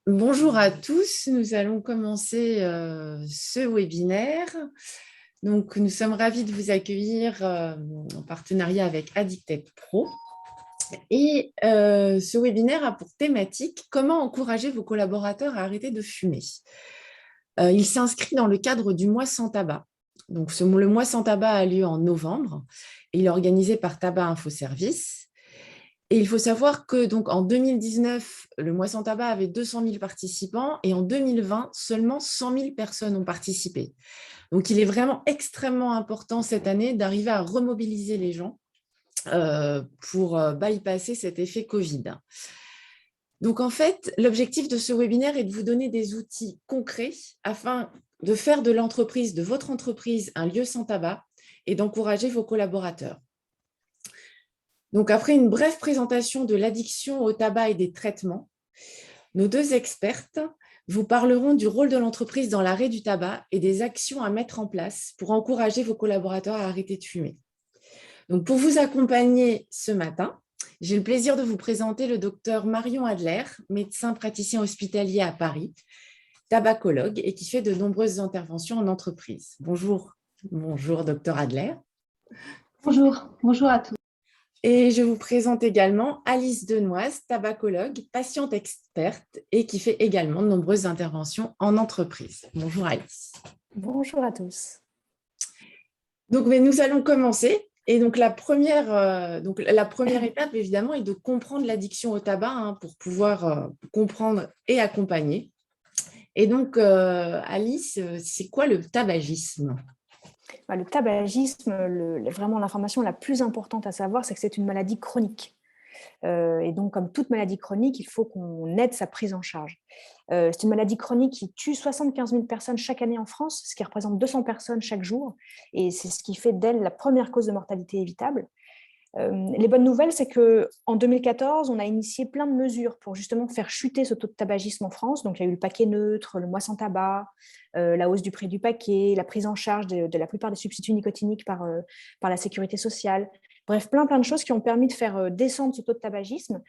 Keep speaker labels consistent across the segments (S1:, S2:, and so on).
S1: Bonjour à tous, nous allons commencer ce webinaire. Donc, nous sommes ravis de vous accueillir en partenariat avec Addicted Pro. Et ce webinaire a pour thématique « Comment encourager vos collaborateurs à arrêter de fumer ?» Il s'inscrit dans le cadre du mois sans tabac. Donc, le mois sans tabac a lieu en novembre. Et il est organisé par Tabac Info Service. Et il faut savoir que donc, en 2019, le mois sans tabac avait 200 000 participants et en 2020, seulement 100 000 personnes ont participé. Donc, il est vraiment extrêmement important cette année d'arriver à remobiliser les gens pour bypasser cet effet Covid. Donc, en fait, l'objectif de ce webinaire est de vous donner des outils concrets afin de faire de l'entreprise, de votre entreprise, un lieu sans tabac et d'encourager vos collaborateurs. Donc, après une brève présentation de l'addiction au tabac et des traitements, nos deux expertes vous parleront du rôle de l'entreprise dans l'arrêt du tabac et des actions à mettre en place pour encourager vos collaborateurs à arrêter de fumer. Donc, pour vous accompagner ce matin, j'ai le plaisir de vous présenter le docteur Marion Adler, médecin praticien hospitalier à Paris, tabacologue et qui fait de nombreuses interventions en entreprise. Bonjour, docteur Adler.
S2: Bonjour à tous.
S1: Et je vous présente également Alice Denoise, tabacologue, patiente experte et qui fait également de nombreuses interventions en entreprise. Bonjour Alice.
S3: Bonjour à tous.
S1: Donc, nous allons commencer. Et donc, la première étape, évidemment, est de comprendre l'addiction au tabac pour pouvoir comprendre et accompagner. Et donc, Alice, c'est quoi le tabagisme ?
S3: Le tabagisme, vraiment l'information la plus importante à savoir, c'est que c'est une maladie chronique. Et donc, comme toute maladie chronique, il faut qu'on aide sa prise en charge. C'est une maladie chronique qui tue 75 000 personnes chaque année en France, ce qui représente 200 personnes chaque jour. Et c'est ce qui fait d'elle la première cause de mortalité évitable. Les bonnes nouvelles, c'est qu'en 2014, on a initié plein de mesures pour justement faire chuter ce taux de tabagisme en France. Donc, il y a eu le paquet neutre, le mois sans tabac, la hausse du prix du paquet, la prise en charge de la plupart des substituts nicotiniques par la sécurité sociale. Bref, plein de choses qui ont permis de faire descendre ce taux de tabagisme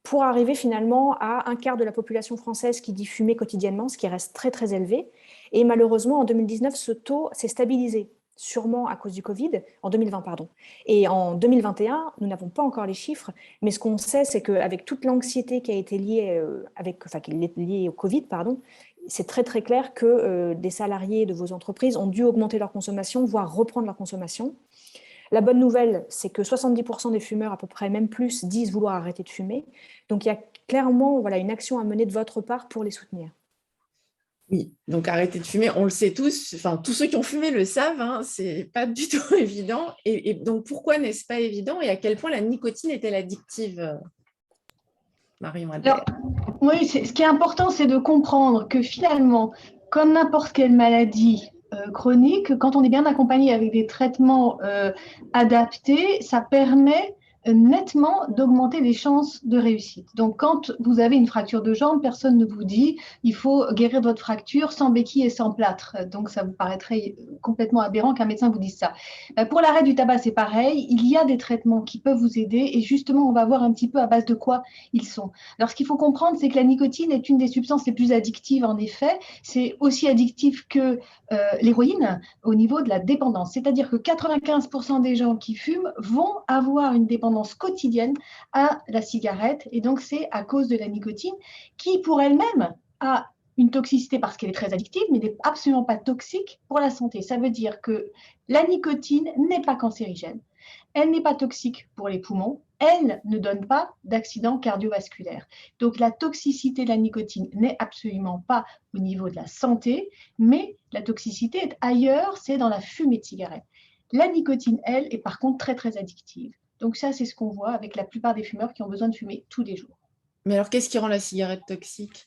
S3: pour arriver finalement à un quart de la population française qui dit fumer quotidiennement, ce qui reste très, très élevé. Et malheureusement, en 2019, ce taux s'est stabilisé, sûrement à cause du Covid, en 2020, pardon. Et en 2021, nous n'avons pas encore les chiffres, mais ce qu'on sait, c'est qu'avec toute l'anxiété qui a été liée, qui est liée au Covid, c'est très très clair que des salariés de vos entreprises ont dû augmenter leur consommation, voire reprendre leur consommation. La bonne nouvelle, c'est que 70% des fumeurs, à peu près même plus, disent vouloir arrêter de fumer. Donc il y a clairement une action à mener de votre part pour les soutenir.
S1: Oui, donc arrêter de fumer, on le sait tous, enfin tous ceux qui ont fumé le savent, c'est pas du tout évident. Et donc pourquoi n'est-ce pas évident et à quel point la nicotine est-elle addictive, Marion Adler?
S2: Oui, ce qui est important, c'est de comprendre que finalement, comme n'importe quelle maladie chronique, quand on est bien accompagné avec des traitements adaptés, ça permet nettement d'augmenter les chances de réussite. Donc, quand vous avez une fracture de jambe, personne ne vous dit il faut guérir votre fracture sans béquille et sans plâtre. Donc, ça vous paraîtrait complètement aberrant qu'un médecin vous dise ça. Pour l'arrêt du tabac, c'est pareil. Il y a des traitements qui peuvent vous aider et justement, on va voir un petit peu à base de quoi ils sont. Alors, ce qu'il faut comprendre, c'est que la nicotine est une des substances les plus addictives, en effet. C'est aussi addictif que l'héroïne au niveau de la dépendance. C'est-à-dire que 95% des gens qui fument vont avoir une dépendance quotidienne à la cigarette. Et donc, c'est à cause de la nicotine qui, pour elle-même, a une toxicité parce qu'elle est très addictive, mais n'est absolument pas toxique pour la santé. Ça veut dire que la nicotine n'est pas cancérigène. Elle n'est pas toxique pour les poumons, elle ne donne pas d'accident cardiovasculaire. Donc la toxicité de la nicotine n'est absolument pas au niveau de la santé, mais la toxicité est ailleurs, c'est dans la fumée de cigarette. La nicotine, elle, est par contre très très addictive. Donc ça, c'est ce qu'on voit avec la plupart des fumeurs qui ont besoin de fumer tous les jours.
S1: Mais alors, qu'est-ce qui rend la cigarette toxique ?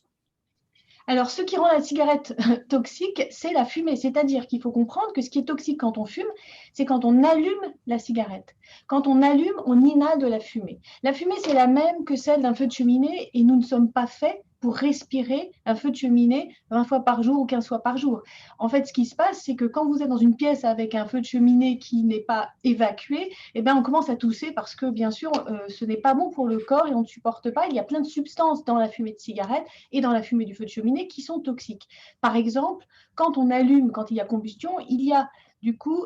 S2: Alors, ce qui rend la cigarette toxique, c'est la fumée. C'est-à-dire qu'il faut comprendre que ce qui est toxique quand on fume, c'est quand on allume la cigarette. Quand on allume, on inhale de la fumée. La fumée, c'est la même que celle d'un feu de cheminée et nous ne sommes pas faits pour respirer un feu de cheminée 20 fois par jour ou 15 fois par jour. En fait, ce qui se passe, c'est que quand vous êtes dans une pièce avec un feu de cheminée qui n'est pas évacué, eh bien, on commence à tousser parce que, bien sûr, ce n'est pas bon pour le corps et on ne supporte pas. Il y a plein de substances dans la fumée de cigarette et dans la fumée du feu de cheminée qui sont toxiques. Par exemple, quand on allume, quand il y a combustion, il y a du coup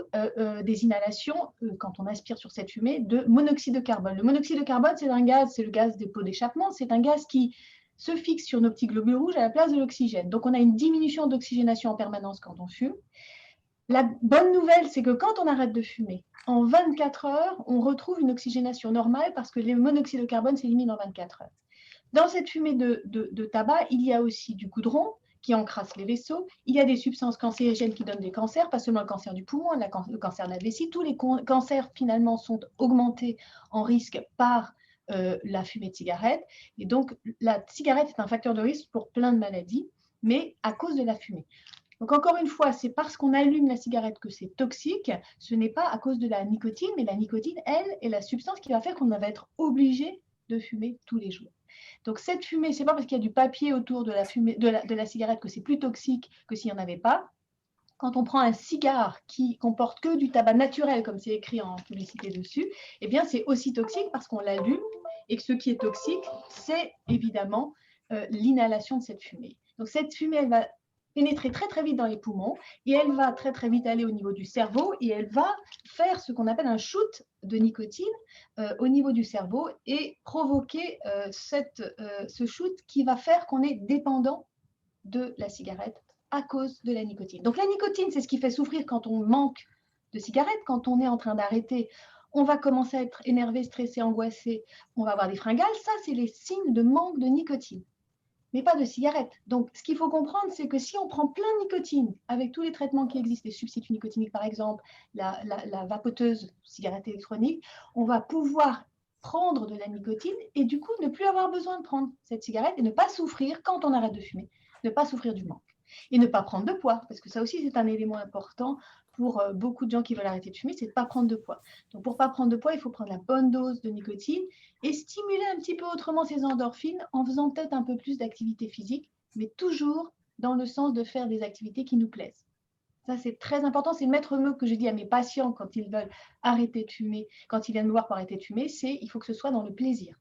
S2: des inhalations, quand on aspire sur cette fumée, de monoxyde de carbone. Le monoxyde de carbone, c'est un gaz, c'est le gaz des pots d'échappement, c'est un gaz qui se fixe sur nos petits globules rouges à la place de l'oxygène. Donc, on a une diminution d'oxygénation en permanence quand on fume. La bonne nouvelle, c'est que quand on arrête de fumer, en 24 heures, on retrouve une oxygénation normale parce que le monoxyde de carbone s'élimine en 24 heures. Dans cette fumée de tabac, il y a aussi du goudron qui encrasse les vaisseaux. Il y a des substances cancérigènes qui donnent des cancers, pas seulement le cancer du poumon, le cancer de la vessie. Tous les cancers, finalement, sont augmentés en risque par la fumée de cigarette. Et donc, la cigarette est un facteur de risque pour plein de maladies, mais à cause de la fumée. Donc, encore une fois, c'est parce qu'on allume la cigarette que c'est toxique. Ce n'est pas à cause de la nicotine, mais la nicotine, elle, est la substance qui va faire qu'on va être obligé de fumer tous les jours. Donc, cette fumée, ce n'est pas parce qu'il y a du papier autour de la cigarette que c'est plus toxique que s'il n'y en avait pas. Quand on prend un cigare qui comporte que du tabac naturel, comme c'est écrit en publicité dessus, eh bien, c'est aussi toxique parce qu'on l'allume et que ce qui est toxique, c'est évidemment l'inhalation de cette fumée. Donc, cette fumée, elle va pénétrer très, très vite dans les poumons et elle va très, très vite aller au niveau du cerveau et elle va faire ce qu'on appelle un shoot de nicotine au niveau du cerveau et provoquer ce shoot qui va faire qu'on est dépendant de la cigarette à cause de la nicotine. Donc la nicotine, c'est ce qui fait souffrir quand on manque de cigarette, quand on est en train d'arrêter. On va commencer à être énervé, stressé, angoissé, on va avoir des fringales. Ça, c'est les signes de manque de nicotine, mais pas de cigarette. Donc, ce qu'il faut comprendre, c'est que si on prend plein de nicotine, avec tous les traitements qui existent, les substituts nicotiniques par exemple, la vapoteuse cigarette électronique, on va pouvoir prendre de la nicotine et du coup ne plus avoir besoin de prendre cette cigarette et ne pas souffrir quand on arrête de fumer, ne pas souffrir du manque. Et ne pas prendre de poids, parce que ça aussi c'est un élément important pour beaucoup de gens qui veulent arrêter de fumer, c'est de ne pas prendre de poids. Donc pour ne pas prendre de poids, il faut prendre la bonne dose de nicotine et stimuler un petit peu autrement ces endorphines en faisant peut-être un peu plus d'activité physique, mais toujours dans le sens de faire des activités qui nous plaisent. Ça, c'est très important. C'est le maître mot que je dis à mes patients quand ils veulent arrêter de fumer, quand ils viennent me voir pour arrêter de fumer, c'est il faut que ce soit dans le plaisir.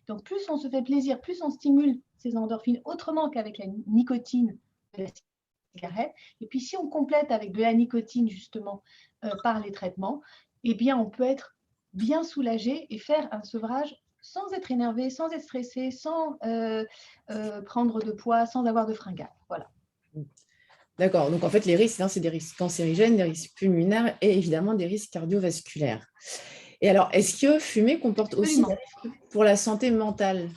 S2: Donc, plus on se fait plaisir, plus on stimule ces endorphines autrement qu'avec la nicotine de la cigarette. Et puis, si on complète avec de la nicotine, justement, par les traitements, eh bien, on peut être bien soulagé et faire un sevrage sans être énervé, sans être stressé, sans prendre de poids, sans avoir de fringales. Voilà.
S1: D'accord. Donc, en fait, les risques, c'est des risques cancérigènes, des risques pulmonaires et évidemment des risques cardiovasculaires. Et alors, est-ce que fumer comporte aussi des risques pour la santé mentale?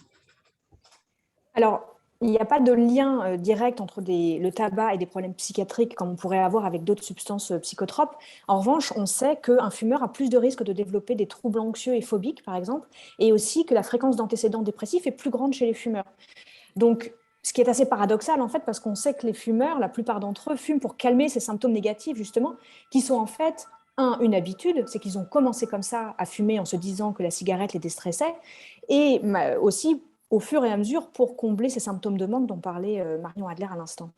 S3: Alors, il n'y a pas de lien direct entre le tabac et des problèmes psychiatriques comme on pourrait avoir avec d'autres substances psychotropes. En revanche, on sait qu'un fumeur a plus de risques de développer des troubles anxieux et phobiques, par exemple, et aussi que la fréquence d'antécédents dépressifs est plus grande chez les fumeurs. Donc, ce qui est assez paradoxal, en fait, parce qu'on sait que les fumeurs, la plupart d'entre eux, fument pour calmer ces symptômes négatifs, justement, qui sont en fait, une habitude, c'est qu'ils ont commencé comme ça à fumer en se disant que la cigarette les déstressait, et aussi au fur et à mesure pour combler ces symptômes de manque dont parlait Marion Adler à l'instant.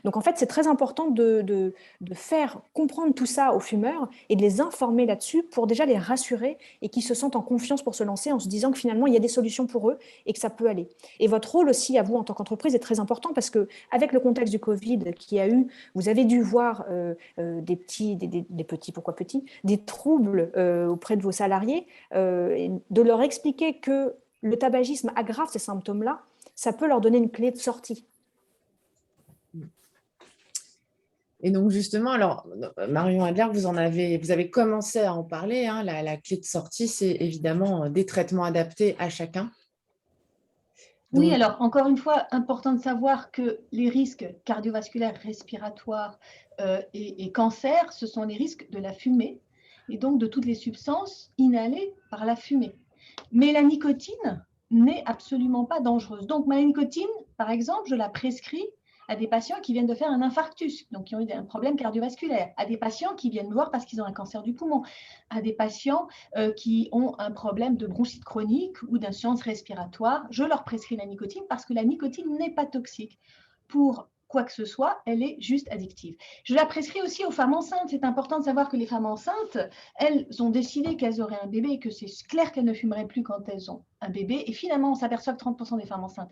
S3: Donc en fait, c'est très important de faire comprendre tout ça aux fumeurs et de les informer là-dessus pour déjà les rassurer et qu'ils se sentent en confiance pour se lancer en se disant que finalement, il y a des solutions pour eux et que ça peut aller. Et votre rôle aussi à vous en tant qu'entreprise est très important parce qu'avec le contexte du Covid qu'il y a eu, vous avez dû voir des petits, pourquoi petits, des troubles auprès de vos salariés, de leur expliquer que le tabagisme aggrave ces symptômes-là, ça peut leur donner une clé de sortie.
S1: Et donc justement, alors Marion Adler, vous avez commencé à en parler, hein, la clé de sortie, c'est évidemment des traitements adaptés à chacun. Donc,
S2: oui, alors encore une fois, important de savoir que les risques cardiovasculaires, respiratoires et cancer, ce sont les risques de la fumée et donc de toutes les substances inhalées par la fumée. Mais la nicotine n'est absolument pas dangereuse. Donc, ma nicotine, par exemple, je la prescris à des patients qui viennent de faire un infarctus, donc qui ont eu un problème cardiovasculaire, à des patients qui viennent me voir parce qu'ils ont un cancer du poumon, à des patients qui ont un problème de bronchite chronique ou d'insuffisance respiratoire. Je leur prescris la nicotine parce que la nicotine n'est pas toxique pour quoi que ce soit, elle est juste addictive. Je la prescris aussi aux femmes enceintes. C'est important de savoir que les femmes enceintes, elles ont décidé qu'elles auraient un bébé et que c'est clair qu'elles ne fumeraient plus quand elles ont un bébé. Et finalement, on s'aperçoit que 30% des femmes enceintes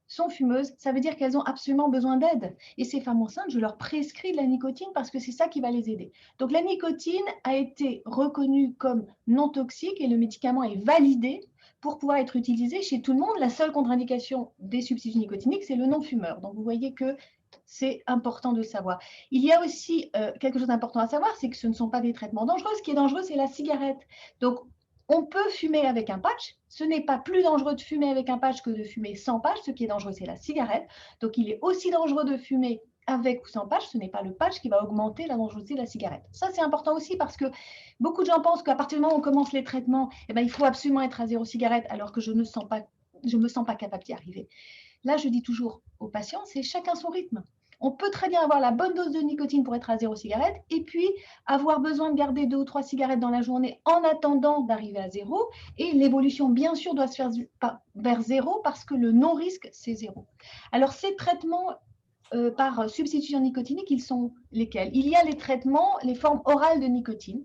S2: sont fumeuses. Ça veut dire qu'elles ont absolument besoin d'aide. Et ces femmes enceintes, je leur prescris de la nicotine parce que c'est ça qui va les aider. Donc la nicotine a été reconnue comme non toxique et le médicament est validé pour pouvoir être utilisé chez tout le monde. La seule contre-indication des substituts nicotiniques, c'est le non-fumeur. Donc vous voyez que c'est important de savoir. Il y a aussi quelque chose d'important à savoir, c'est que ce ne sont pas des traitements dangereux. Ce qui est dangereux, c'est la cigarette. Donc, on peut fumer avec un patch. Ce n'est pas plus dangereux de fumer avec un patch que de fumer sans patch. Ce qui est dangereux, c'est la cigarette. Donc, il est aussi dangereux de fumer avec ou sans patch. Ce n'est pas le patch qui va augmenter la dangerosité de la cigarette. Ça, c'est important aussi parce que beaucoup de gens pensent qu'à partir du moment où on commence les traitements, eh ben, il faut absolument être à zéro cigarette, alors que je ne me sens pas capable d'y arriver. Là, je dis toujours aux patients, c'est chacun son rythme. On peut très bien avoir la bonne dose de nicotine pour être à zéro cigarette et puis avoir besoin de garder 2 ou 3 cigarettes dans la journée en attendant d'arriver à zéro. Et l'évolution, bien sûr, doit se faire vers zéro parce que le non-risque, c'est zéro. Alors, ces traitements par substitution nicotinique, ils sont lesquels? Il y a les traitements, les formes orales de nicotine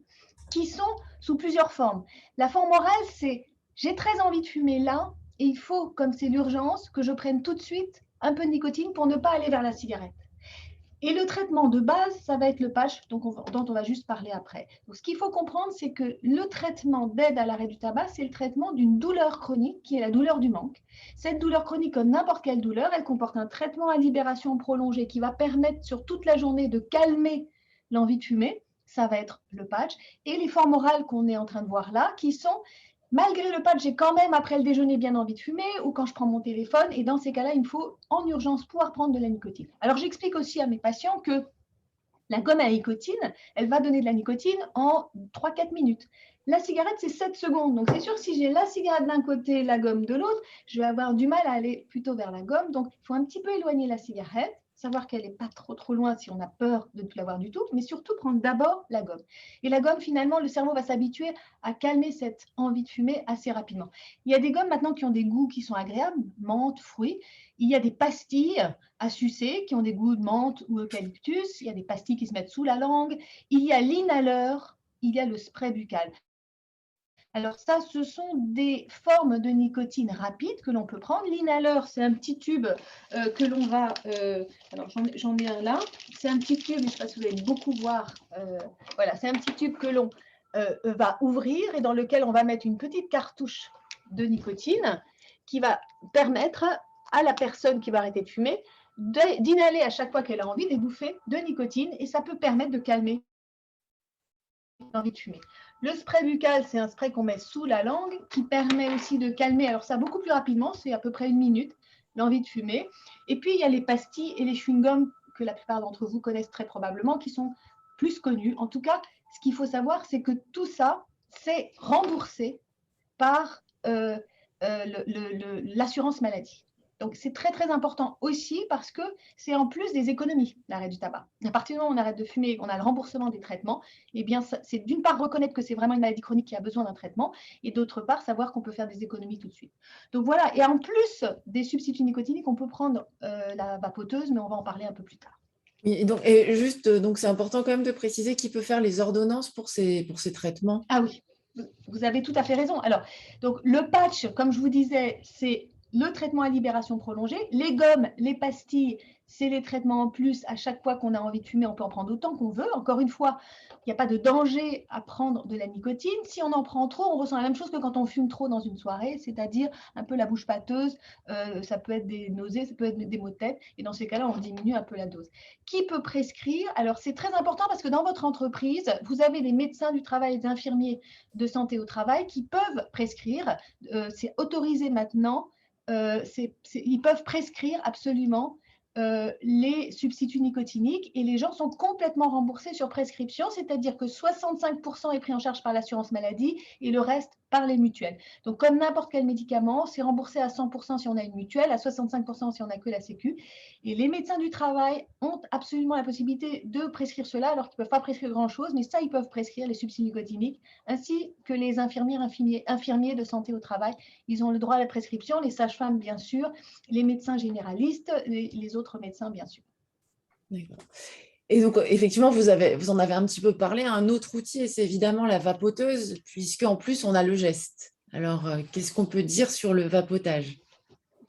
S2: qui sont sous plusieurs formes. La forme orale, c'est j'ai très envie de fumer là, et il faut, comme c'est l'urgence, que je prenne tout de suite un peu de nicotine pour ne pas aller vers la cigarette. Et le traitement de base, ça va être le patch dont on va juste parler après. Donc, ce qu'il faut comprendre, c'est que le traitement d'aide à l'arrêt du tabac, c'est le traitement d'une douleur chronique qui est la douleur du manque. Cette douleur chronique, comme n'importe quelle douleur, elle comporte un traitement à libération prolongée qui va permettre sur toute la journée de calmer l'envie de fumer. Ça va être le patch. Et les formes orales qu'on est en train de voir là, qui sont malgré le patch, j'ai quand même après le déjeuner bien envie de fumer ou quand je prends mon téléphone. Et dans ces cas-là, il me faut en urgence pouvoir prendre de la nicotine. Alors, j'explique aussi à mes patients que la gomme à nicotine, elle va donner de la nicotine en 3-4 minutes. La cigarette, c'est 7 secondes. Donc, c'est sûr, si j'ai la cigarette d'un côté, la gomme de l'autre, je vais avoir du mal à aller plutôt vers la gomme. Donc, il faut un petit peu éloigner la cigarette, savoir qu'elle n'est pas trop loin si on a peur de ne plus l'avoir du tout, mais surtout prendre d'abord la gomme. Et la gomme, finalement, le cerveau va s'habituer à calmer cette envie de fumer assez rapidement. Il y a des gommes maintenant qui ont des goûts qui sont agréables, menthe, fruits. Il y a des pastilles à sucer qui ont des goûts de menthe ou eucalyptus. Il y a des pastilles qui se mettent sous la langue. Il y a l'inhaleur, il y a le spray buccal. Alors ça, ce sont des formes de nicotine rapides que l'on peut prendre. L'inhaleur, c'est un petit tube que l'on va... alors j'en ai un là. C'est un petit tube, je ne sais pas si vous allez beaucoup voir. Voilà, c'est un petit tube que l'on va ouvrir et dans lequel on va mettre une petite cartouche de nicotine qui va permettre à la personne qui va arrêter de fumer d'inhaler à chaque fois qu'elle a envie des bouffées de nicotine et ça peut permettre de calmer l'envie de fumer. Le spray buccal, c'est un spray qu'on met sous la langue qui permet aussi de calmer, alors ça beaucoup plus rapidement, c'est à peu près 1 minute, l'envie de fumer. Et puis, il y a les pastilles et les chewing-gums que la plupart d'entre vous connaissent très probablement, qui sont plus connus. En tout cas, ce qu'il faut savoir, c'est que tout ça, c'est remboursé par l'assurance maladie. Donc, c'est très, très important aussi parce que c'est en plus des économies, l'arrêt du tabac. À partir du moment où on arrête de fumer et qu'on a le remboursement des traitements, eh bien, c'est d'une part reconnaître que c'est vraiment une maladie chronique qui a besoin d'un traitement et d'autre part, savoir qu'on peut faire des économies tout de suite. Donc, voilà. Et en plus des substituts nicotiniques, on peut prendre la vapoteuse, mais on va en parler un peu plus tard.
S1: Et donc, donc c'est important quand même de préciser qui peut faire les ordonnances pour ces traitements.
S2: Ah oui, vous avez tout à fait raison. Alors, donc, le patch, comme je vous disais, c'est le traitement à libération prolongée. Les gommes, les pastilles, c'est les traitements en plus. À chaque fois qu'on a envie de fumer, on peut en prendre autant qu'on veut. Encore une fois, il n'y a pas de danger à prendre de la nicotine. Si on en prend trop, on ressent la même chose que quand on fume trop dans une soirée, c'est-à-dire un peu la bouche pâteuse. Ça peut être des nausées, ça peut être des maux de tête. Et dans ces cas-là, on diminue un peu la dose. Qui peut prescrire? Alors, c'est très important parce que dans votre entreprise, vous avez des médecins du travail et des infirmiers de santé au travail qui peuvent prescrire. C'est autorisé maintenant. Ils peuvent prescrire absolument les substituts nicotiniques et les gens sont complètement remboursés sur prescription, c'est-à-dire que 65% est pris en charge par l'assurance maladie et le reste par les mutuelles. Donc, comme n'importe quel médicament, c'est remboursé à 100% si on a une mutuelle, à 65% si on n'a que la Sécu. Et les médecins du travail ont absolument la possibilité de prescrire cela, alors qu'ils ne peuvent pas prescrire grand-chose, mais ça, ils peuvent prescrire les substituts nicotiniques, ainsi que les infirmiers de santé au travail. Ils ont le droit à la prescription, les sages-femmes, bien sûr, les médecins généralistes, les autres médecins, bien sûr.
S1: D'accord. Et donc, effectivement, vous en avez un petit peu parlé. Un autre outil, c'est évidemment la vapoteuse, puisqu'en plus, on a le geste. Alors, qu'est-ce qu'on peut dire sur le vapotage?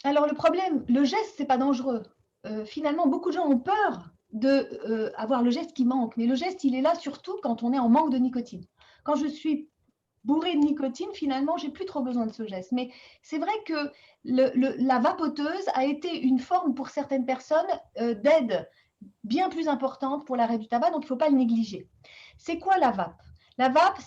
S2: Alors, le problème, le geste, ce n'est pas dangereux. Finalement, beaucoup de gens ont peur d'avoir le geste qui manque. Mais le geste, il est là surtout quand on est en manque de nicotine. Quand je suis bourrée de nicotine, finalement, j'ai plus trop besoin de ce geste. Mais c'est vrai que la vapoteuse a été une forme pour certaines personnes d'aide bien plus importante pour l'arrêt du tabac, donc il ne faut pas le négliger. C'est quoi la vape? La vape,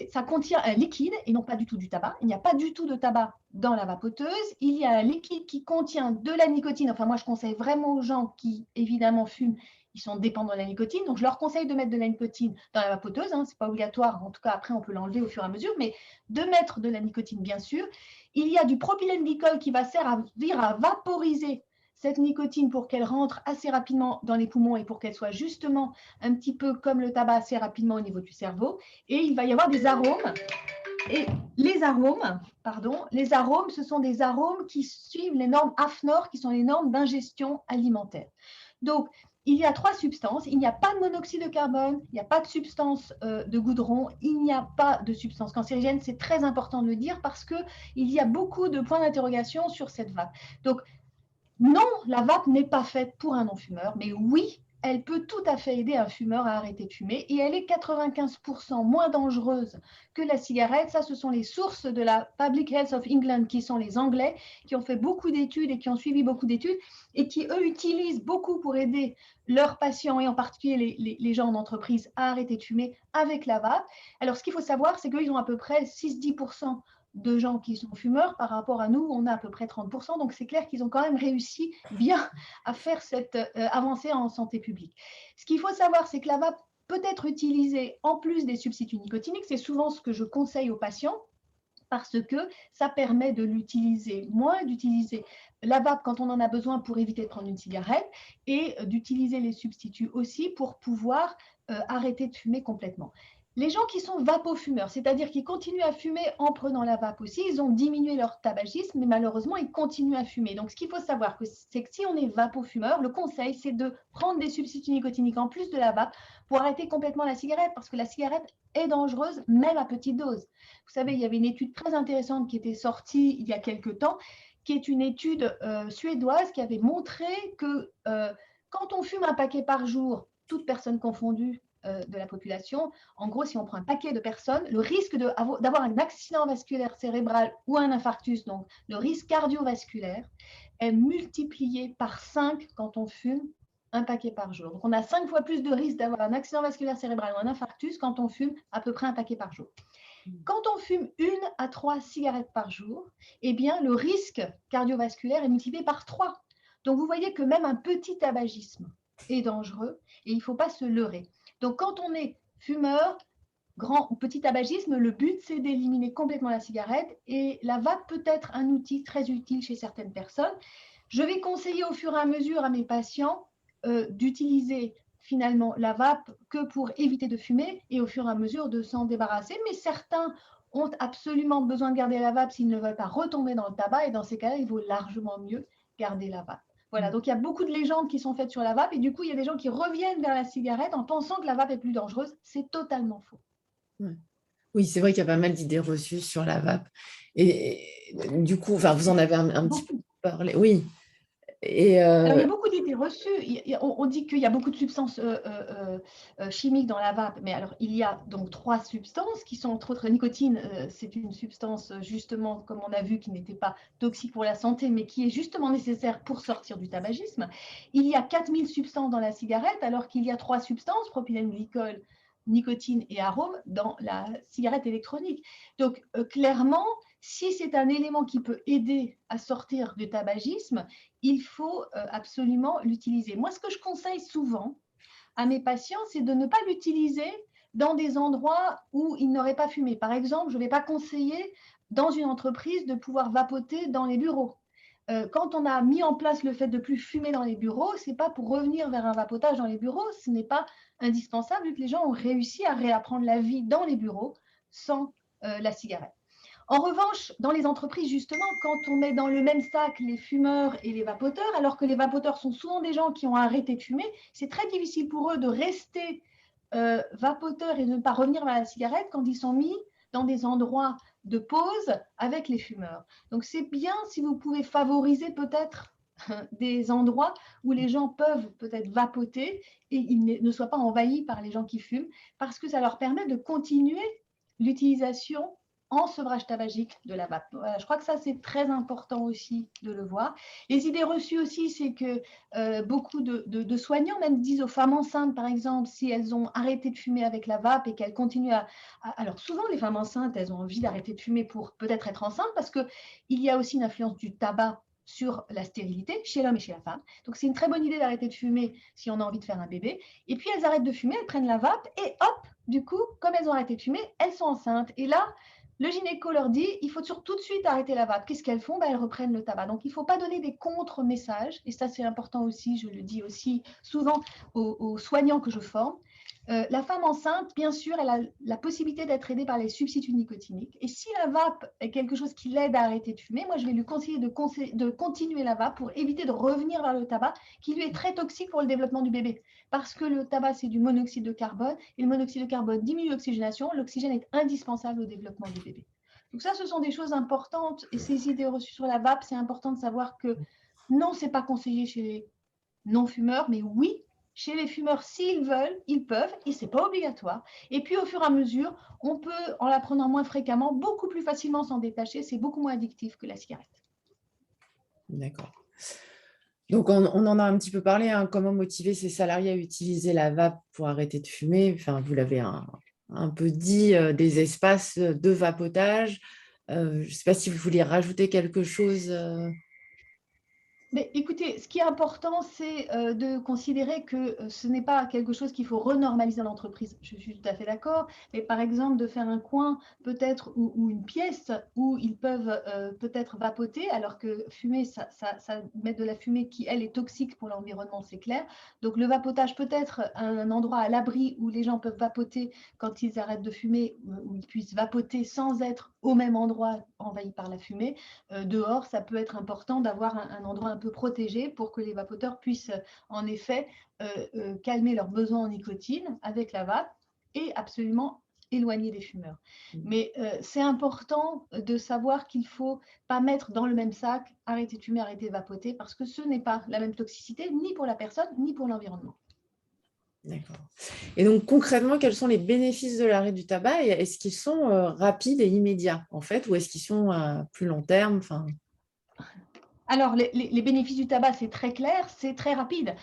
S2: ça contient un liquide et non pas du tout du tabac. Il n'y a pas du tout de tabac dans la vapoteuse. Il y a un liquide qui contient de la nicotine. Enfin, moi, je conseille vraiment aux gens qui, évidemment, fument. Ils sont dépendants de la nicotine. Donc, je leur conseille de mettre de la nicotine dans la vapoteuse. Hein, ce n'est pas obligatoire. En tout cas, après, on peut l'enlever au fur et à mesure. Mais de mettre de la nicotine, bien sûr. Il y a du propylène-glycol qui va servir à vaporiser cette nicotine pour qu'elle rentre assez rapidement dans les poumons et pour qu'elle soit justement un petit peu comme le tabac assez rapidement au niveau du cerveau. Et il va y avoir des arômes. Et les arômes, ce sont des arômes qui suivent les normes AFNOR, qui sont les normes d'ingestion alimentaire. Donc, il y a 3 substances. Il n'y a pas de monoxyde de carbone, il n'y a pas de substance de goudron, il n'y a pas de substance cancérigène. C'est très important de le dire parce qu'il y a beaucoup de points d'interrogation sur cette vape. Donc, non, la vape n'est pas faite pour un non-fumeur, mais oui, elle peut tout à fait aider un fumeur à arrêter de fumer et elle est 95% moins dangereuse que la cigarette. Ça, ce sont les sources de la Public Health of England, qui sont les Anglais, qui ont fait beaucoup d'études et qui ont suivi beaucoup d'études et qui, eux, utilisent beaucoup pour aider leurs patients et en particulier les gens en entreprise à arrêter de fumer avec la vape. Alors, ce qu'il faut savoir, c'est qu'ils ont à peu près 6-10% de gens qui sont fumeurs par rapport à nous, on a à peu près 30%. Donc, c'est clair qu'ils ont quand même réussi bien à faire cette avancée en santé publique. Ce qu'il faut savoir, c'est que la vape peut être utilisée en plus des substituts nicotiniques. C'est souvent ce que je conseille aux patients parce que ça permet de l'utiliser moins, d'utiliser la vape quand on en a besoin pour éviter de prendre une cigarette et d'utiliser les substituts aussi pour pouvoir arrêter de fumer complètement. Les gens qui sont vapofumeurs, c'est-à-dire qui continuent à fumer en prenant la vape aussi, ils ont diminué leur tabagisme, mais malheureusement, ils continuent à fumer. Donc, ce qu'il faut savoir, c'est que si on est vapofumeur, le conseil, c'est de prendre des substituts nicotiniques en plus de la vape pour arrêter complètement la cigarette, parce que la cigarette est dangereuse, même à petite dose. Vous savez, il y avait une étude très intéressante qui était sortie il y a quelque temps, qui est une étude suédoise qui avait montré que quand on fume un paquet par jour, toute personne confondue, de la population. En gros, si on prend un paquet de personnes, le risque d'avoir un accident vasculaire cérébral ou un infarctus, donc le risque cardiovasculaire, est multiplié par 5 quand on fume un paquet par jour. Donc, on a 5 fois plus de risque d'avoir un accident vasculaire cérébral ou un infarctus quand on fume à peu près un paquet par jour. Quand on fume 1 à 3 cigarettes par jour, eh bien, le risque cardiovasculaire est multiplié par 3. Donc, vous voyez que même un petit tabagisme est dangereux et il ne faut pas se leurrer. Donc, quand on est fumeur, grand ou petit tabagisme, le but, c'est d'éliminer complètement la cigarette et la vape peut être un outil très utile chez certaines personnes. Je vais conseiller au fur et à mesure à mes patients d'utiliser finalement la vape que pour éviter de fumer et au fur et à mesure de s'en débarrasser. Mais certains ont absolument besoin de garder la vape s'ils ne veulent pas retomber dans le tabac et dans ces cas-là, il vaut largement mieux garder la vape. Voilà, donc il y a beaucoup de légendes qui sont faites sur la vape et du coup, il y a des gens qui reviennent vers la cigarette en pensant que la vape est plus dangereuse. C'est totalement faux.
S1: Ouais. Oui, c'est vrai qu'il y a pas mal d'idées reçues sur la vape. Et du coup, enfin, vous en avez un petit peu parlé. Oui. Et
S2: Alors, il y a beaucoup d'idées reçues. On dit qu'il y a beaucoup de substances chimiques dans la vape, mais alors il y a donc 3 substances qui sont entre autres la nicotine. C'est une substance justement, comme on a vu, qui n'était pas toxique pour la santé, mais qui est justement nécessaire pour sortir du tabagisme. Il y a 4000 substances dans la cigarette, alors qu'il y a 3 substances, propylène glycol, nicotine et arôme, dans la cigarette électronique. Donc clairement, si c'est un élément qui peut aider à sortir du tabagisme, il faut absolument l'utiliser. Moi, ce que je conseille souvent à mes patients, c'est de ne pas l'utiliser dans des endroits où ils n'auraient pas fumé. Par exemple, je ne vais pas conseiller dans une entreprise de pouvoir vapoter dans les bureaux. Quand on a mis en place le fait de ne plus fumer dans les bureaux, ce n'est pas pour revenir vers un vapotage dans les bureaux, ce n'est pas indispensable vu que les gens ont réussi à réapprendre la vie dans les bureaux sans la cigarette. En revanche, dans les entreprises, justement, quand on met dans le même sac les fumeurs et les vapoteurs, alors que les vapoteurs sont souvent des gens qui ont arrêté de fumer, c'est très difficile pour eux de rester vapoteurs et de ne pas revenir vers la cigarette quand ils sont mis dans des endroits de pause avec les fumeurs. Donc, c'est bien si vous pouvez favoriser peut-être des endroits où les gens peuvent peut-être vapoter et ils ne soient pas envahis par les gens qui fument, parce que ça leur permet de continuer l'utilisation en sevrage tabagique de la vape. Voilà, je crois que ça, c'est très important aussi de le voir. Les idées reçues aussi, c'est que beaucoup de soignants même disent aux femmes enceintes, par exemple, si elles ont arrêté de fumer avec la vape et qu'elles continuent Alors souvent, les femmes enceintes, elles ont envie d'arrêter de fumer pour peut-être être enceintes, parce qu'il y a aussi une influence du tabac sur la stérilité chez l'homme et chez la femme. Donc, c'est une très bonne idée d'arrêter de fumer si on a envie de faire un bébé. Et puis, elles arrêtent de fumer, elles prennent la vape et hop, du coup, comme elles ont arrêté de fumer, elles sont enceintes. Et là, le gynéco leur dit, il faut tout de suite arrêter la vape. Qu'est-ce qu'elles font? Elles reprennent le tabac. Donc, il ne faut pas donner des contre-messages. Et ça, c'est important aussi, je le dis aussi souvent aux soignants que je forme. La femme enceinte, bien sûr, elle a la possibilité d'être aidée par les substituts nicotiniques. Et si la vape est quelque chose qui l'aide à arrêter de fumer, moi, je vais lui conseiller de continuer la vape pour éviter de revenir vers le tabac, qui lui est très toxique pour le développement du bébé. Parce que le tabac, c'est du monoxyde de carbone, et le monoxyde de carbone diminue l'oxygénation. L'oxygène est indispensable au développement du bébé. Donc ça, ce sont des choses importantes. Et ces idées reçues sur la vape, c'est important de savoir que non, ce n'est pas conseillé chez les non-fumeurs, mais oui, chez les fumeurs, s'ils veulent, ils peuvent, et ce n'est pas obligatoire. Et puis, au fur et à mesure, on peut, en la prenant moins fréquemment, beaucoup plus facilement s'en détacher. C'est beaucoup moins addictif que la cigarette.
S1: D'accord. Donc, on en a un petit peu parlé, hein, comment motiver ses salariés à utiliser la vape pour arrêter de fumer. Enfin, vous l'avez un peu dit, des espaces de vapotage. Je ne sais pas si vous vouliez rajouter quelque chose.
S2: Mais écoutez, ce qui est important, c'est de considérer que ce n'est pas quelque chose qu'il faut renormaliser dans l'entreprise. Je suis tout à fait d'accord. Mais par exemple, de faire un coin peut-être ou une pièce où ils peuvent peut-être vapoter, alors que fumer, ça met de la fumée qui, elle, est toxique pour l'environnement, c'est clair. Donc le vapotage peut être un endroit à l'abri où les gens peuvent vapoter quand ils arrêtent de fumer, où ils puissent vapoter sans être au même endroit envahi par la fumée. Dehors, ça peut être important d'avoir un endroit un peu protégé pour que les vapoteurs puissent en effet calmer leurs besoins en nicotine avec la vape et absolument éloigner les fumeurs. Mais c'est important de savoir qu'il ne faut pas mettre dans le même sac arrêter de fumer, arrêter de vapoter, parce que ce n'est pas la même toxicité ni pour la personne ni pour l'environnement.
S1: D'accord. Et donc, concrètement, quels sont les bénéfices de l'arrêt du tabac? Et est-ce qu'ils sont rapides et immédiats, en fait, ou est-ce qu'ils sont à plus long terme?
S2: Alors, les bénéfices du tabac, c'est très clair, c'est très rapide.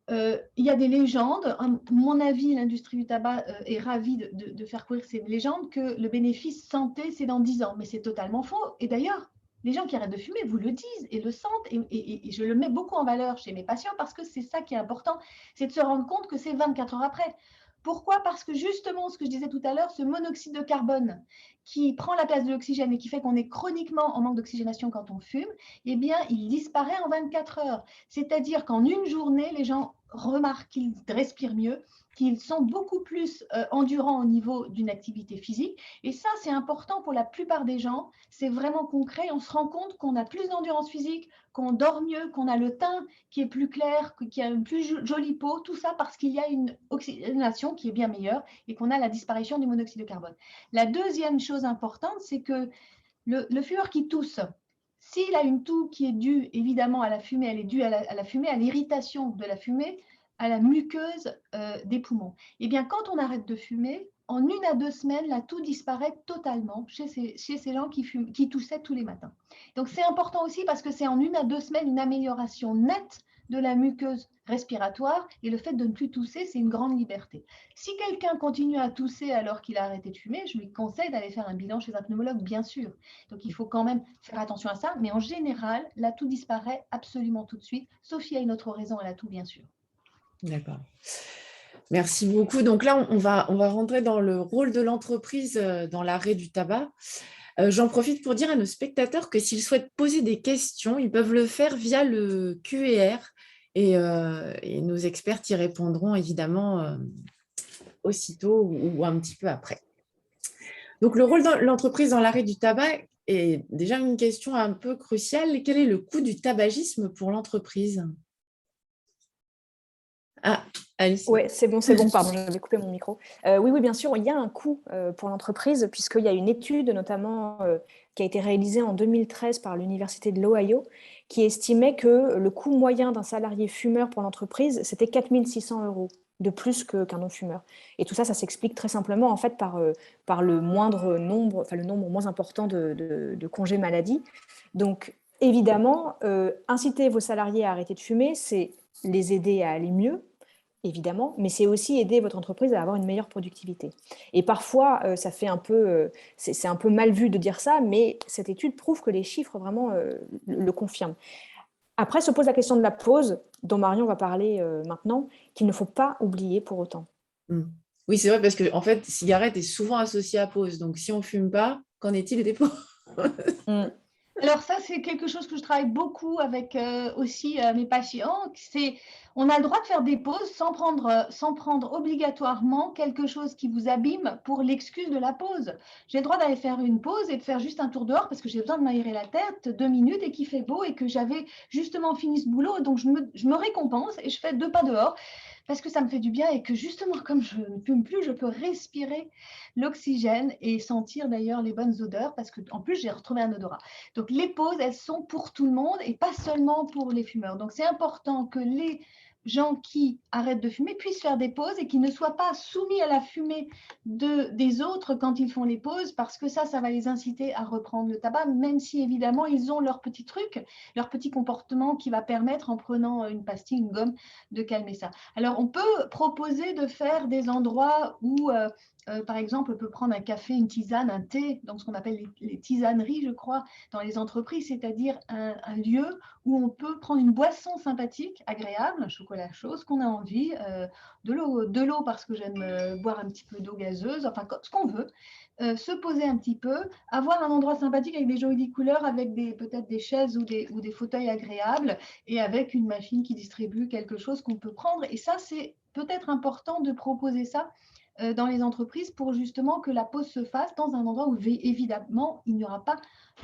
S2: Il y a des légendes. À mon avis, l'industrie du tabac est ravie de faire courir ces légendes que le bénéfice santé, c'est dans 10 ans. Mais c'est totalement faux. Et d'ailleurs, les gens qui arrêtent de fumer vous le disent et le sentent. Et je le mets beaucoup en valeur chez mes patients parce que c'est ça qui est important, c'est de se rendre compte que c'est 24 heures après. Pourquoi? Parce que justement, ce que je disais tout à l'heure, ce monoxyde de carbone qui prend la place de l'oxygène et qui fait qu'on est chroniquement en manque d'oxygénation quand on fume, eh bien, il disparaît en 24 heures. C'est-à-dire qu'en une journée, les gens remarquent qu'ils respirent mieux, qu'ils sont beaucoup plus endurants au niveau d'une activité physique. Et ça, c'est important pour la plupart des gens. C'est vraiment concret. On se rend compte qu'on a plus d'endurance physique, qu'on dort mieux, qu'on a le teint qui est plus clair, qui a une plus jolie peau. Tout ça parce qu'il y a une oxygénation qui est bien meilleure et qu'on a la disparition du monoxyde de carbone. La deuxième chose importante, c'est que le fumeur qui tousse, s'il a une toux qui est due évidemment à la fumée, elle est due à la fumée, à l'irritation de la fumée, à la muqueuse des poumons. Eh bien, quand on arrête de fumer, en 1 à 2 semaines, la toux disparaît totalement chez ces gens qui toussaient tous les matins. Donc, c'est important aussi parce que c'est en 1 à 2 semaines une amélioration nette de la muqueuse respiratoire, et le fait de ne plus tousser, c'est une grande liberté. Si quelqu'un continue à tousser alors qu'il a arrêté de fumer, je lui conseille d'aller faire un bilan chez un pneumologue, bien sûr. Donc, il faut quand même faire attention à ça, mais en général, la toux disparaît absolument tout de suite, sauf s'il y a une autre raison à la toux, bien sûr.
S1: D'accord. Merci beaucoup. Donc là, on va rentrer dans le rôle de l'entreprise dans l'arrêt du tabac. J'en profite pour dire à nos spectateurs que s'ils souhaitent poser des questions, ils peuvent le faire via le QR et nos experts y répondront évidemment aussitôt ou un petit peu après. Donc, le rôle de l'entreprise dans l'arrêt du tabac est déjà une question un peu cruciale. Quel est le coût du tabagisme pour l'entreprise? Ah, Alice.
S3: Oui, c'est bon, pardon, j'avais coupé mon micro. Oui, bien sûr, il y a un coût pour l'entreprise, puisqu'il y a une étude notamment qui a été réalisée en 2013 par l'Université de l'Ohio, qui estimait que le coût moyen d'un salarié fumeur pour l'entreprise, c'était 4 600 € de plus qu'un non-fumeur. Et tout ça, ça s'explique très simplement en fait par le moindre nombre, enfin le nombre moins important de congés maladie. Donc, évidemment, inciter vos salariés à arrêter de fumer, c'est les aider à aller mieux, évidemment, mais c'est aussi aider votre entreprise à avoir une meilleure productivité. Et parfois, ça fait un peu, c'est un peu mal vu de dire ça, mais cette étude prouve que les chiffres vraiment le confirment. Après se pose la question de la pause, dont Marion va parler maintenant, qu'il ne faut pas oublier pour autant.
S1: Oui, c'est vrai, parce que en fait, cigarette est souvent associée à pause. Donc, si on ne fume pas, qu'en est-il des pauses?
S2: Alors ça, c'est quelque chose que je travaille beaucoup avec aussi mes patients. On a le droit de faire des pauses sans prendre obligatoirement quelque chose qui vous abîme pour l'excuse de la pause. J'ai le droit d'aller faire une pause et de faire juste un tour dehors parce que j'ai besoin de m'aérer la tête 2 minutes et qu'il fait beau et que j'avais justement fini ce boulot. Donc, je me récompense et je fais 2 pas dehors parce que ça me fait du bien et que justement, comme je ne fume plus, je peux respirer l'oxygène et sentir d'ailleurs les bonnes odeurs parce qu'en plus, j'ai retrouvé un odorat. Donc, les pauses, elles sont pour tout le monde et pas seulement pour les fumeurs. Donc, c'est important que les gens qui arrêtent de fumer puissent faire des pauses et qu'ils ne soient pas soumis à la fumée des autres quand ils font les pauses parce que ça va les inciter à reprendre le tabac, même si évidemment, ils ont leur petit truc, leur petit comportement qui va permettre, en prenant une pastille, une gomme, de calmer ça. Alors, on peut proposer de faire des endroits où par exemple, on peut prendre un café, une tisane, un thé, dans ce qu'on appelle les tisaneries, je crois, dans les entreprises, c'est-à-dire un lieu où on peut prendre une boisson sympathique, agréable, un chocolat chaud, ce qu'on a envie, de l'eau parce que j'aime boire un petit peu d'eau gazeuse, enfin ce qu'on veut, se poser un petit peu, avoir un endroit sympathique avec des jolies couleurs, avec peut-être des chaises ou des fauteuils agréables et avec une machine qui distribue quelque chose qu'on peut prendre. Et ça, c'est peut-être important de proposer ça dans les entreprises pour justement que la pause se fasse dans un endroit où évidemment il n'y aura pas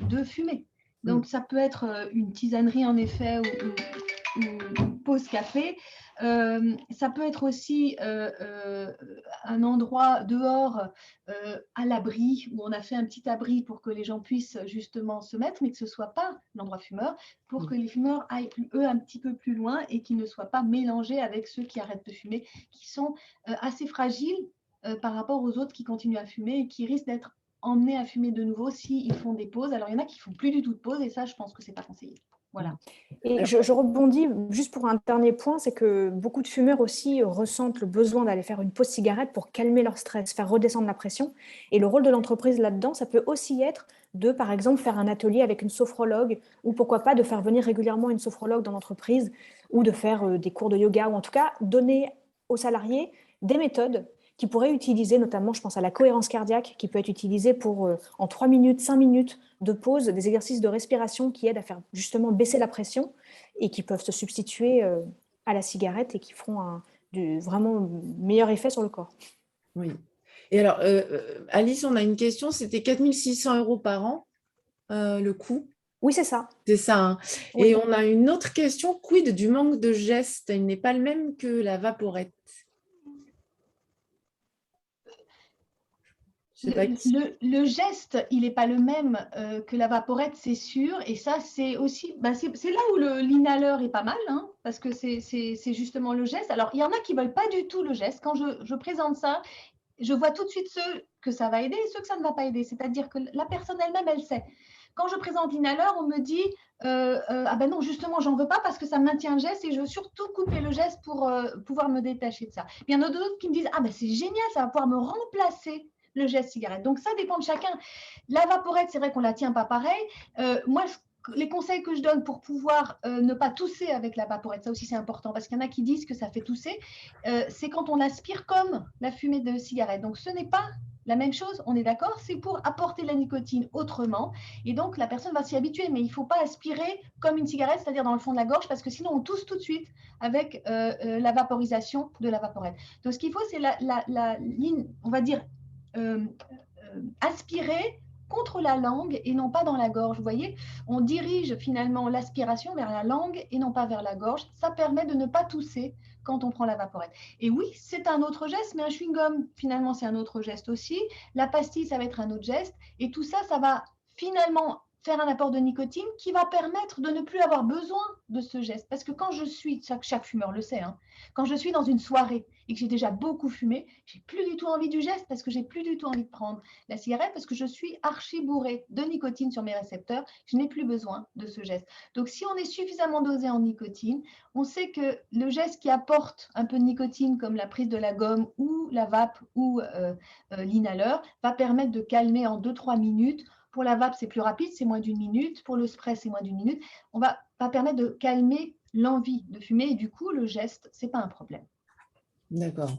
S2: de fumée. Donc ça peut être une tisanerie en effet ou une pause café. Ça peut être aussi un endroit dehors à l'abri où on a fait un petit abri pour que les gens puissent justement se mettre, mais que ce ne soit pas l'endroit fumeur, pour que les fumeurs aillent eux un petit peu plus loin et qu'ils ne soient pas mélangés avec ceux qui arrêtent de fumer, qui sont assez fragiles par rapport aux autres qui continuent à fumer et qui risquent d'être emmenés à fumer de nouveau s'ils font des pauses. Alors, il y en a qui font plus du tout de pause et ça, je pense que ce n'est pas conseillé. Voilà.
S3: Et je rebondis juste pour un dernier point, c'est que beaucoup de fumeurs aussi ressentent le besoin d'aller faire une pause cigarette pour calmer leur stress, faire redescendre la pression. Et le rôle de l'entreprise là-dedans, ça peut aussi être de, par exemple, faire un atelier avec une sophrologue ou pourquoi pas de faire venir régulièrement une sophrologue dans l'entreprise ou de faire des cours de yoga ou en tout cas donner aux salariés des méthodes qui pourraient utiliser, notamment, je pense à la cohérence cardiaque, qui peut être utilisée pour, en 3 minutes, 5 minutes de pause, des exercices de respiration qui aident à faire justement baisser la pression et qui peuvent se substituer à la cigarette et qui feront vraiment meilleur effet sur le corps.
S1: Oui. Et alors, Alice, on a une question, c'était 4 600 € par an, le coût?
S3: Oui, c'est ça.
S1: C'est ça. Hein.
S3: Oui.
S1: Et on a une autre question, quid du manque de gestes? Il n'est pas le même que la vaporette.
S2: Le geste, il n'est pas le même que la vaporette, c'est sûr. Et ça, c'est aussi, c'est là où l'inhaleur est pas mal, hein, parce que c'est justement le geste. Alors, il y en a qui ne veulent pas du tout le geste. Quand je présente ça, je vois tout de suite ceux que ça va aider et ceux que ça ne va pas aider. C'est-à-dire que la personne elle-même, elle sait. Quand je présente l'inhaleur, on me dit ah ben non, justement, j'en veux pas parce que ça maintient le geste et je veux surtout couper le geste pour pouvoir me détacher de ça. Il y en a d'autres qui me disent ah ben c'est génial, ça va pouvoir me remplacer le geste cigarette. Donc, ça dépend de chacun. La vaporette, c'est vrai qu'on ne la tient pas pareil. Moi, les conseils que je donne pour pouvoir ne pas tousser avec la vaporette, ça aussi c'est important, parce qu'il y en a qui disent que ça fait tousser, c'est quand on aspire comme la fumée de cigarette. Donc ce n'est pas la même chose, on est d'accord, c'est pour apporter la nicotine autrement. Et donc la personne va s'y habituer, mais il ne faut pas aspirer comme une cigarette, c'est-à-dire dans le fond de la gorge, parce que sinon on tousse tout de suite avec la vaporisation de la vaporette. Donc ce qu'il faut, c'est la ligne, on va dire, aspirer contre la langue et non pas dans la gorge. Vous voyez, on dirige finalement l'aspiration vers la langue et non pas vers la gorge. Ça permet de ne pas tousser quand on prend la vaporette. Et oui, c'est un autre geste, mais un chewing-gum, finalement, c'est un autre geste aussi. La pastille, ça va être un autre geste. Et tout ça, ça va finalement faire un apport de nicotine qui va permettre de ne plus avoir besoin de ce geste. Parce que quand je suis, chaque fumeur le sait, hein, quand je suis dans une soirée et que j'ai déjà beaucoup fumé, j'ai plus du tout envie du geste parce que j'ai plus du tout envie de prendre la cigarette parce que je suis archi bourrée de nicotine sur mes récepteurs. Je n'ai plus besoin de ce geste. Donc, si on est suffisamment dosé en nicotine, on sait que le geste qui apporte un peu de nicotine, comme la prise de la gomme ou la vape ou l'inhaleur, va permettre de calmer en 2-3 minutes. Pour la vape, c'est plus rapide, c'est moins d'1 minute. Pour le spray, c'est moins d'1 minute. On va permettre de calmer l'envie de fumer et du coup, le geste, ce n'est pas un problème.
S1: D'accord.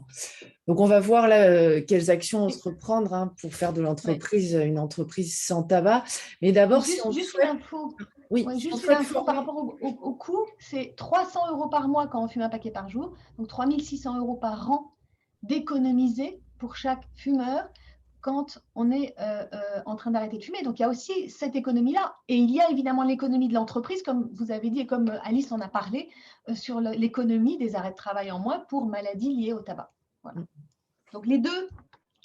S1: Donc, on va voir là quelles actions entreprendre hein, pour faire de l'entreprise une entreprise sans tabac. Mais d'abord,
S2: juste,
S1: si on
S2: juste
S1: souhaite...
S2: une info.
S1: Oui,
S2: Ouais, juste une info par rapport au coût, c'est 300 € par mois quand on fume un paquet par jour, donc 3 600 € par an d'économiser pour chaque fumeur quand on est en train d'arrêter de fumer. Donc, il y a aussi cette économie-là. Et il y a évidemment l'économie de l'entreprise, comme vous avez dit et comme Alice en a parlé, sur l'économie des arrêts de travail en moins pour maladies liées au tabac. Voilà. Donc, les deux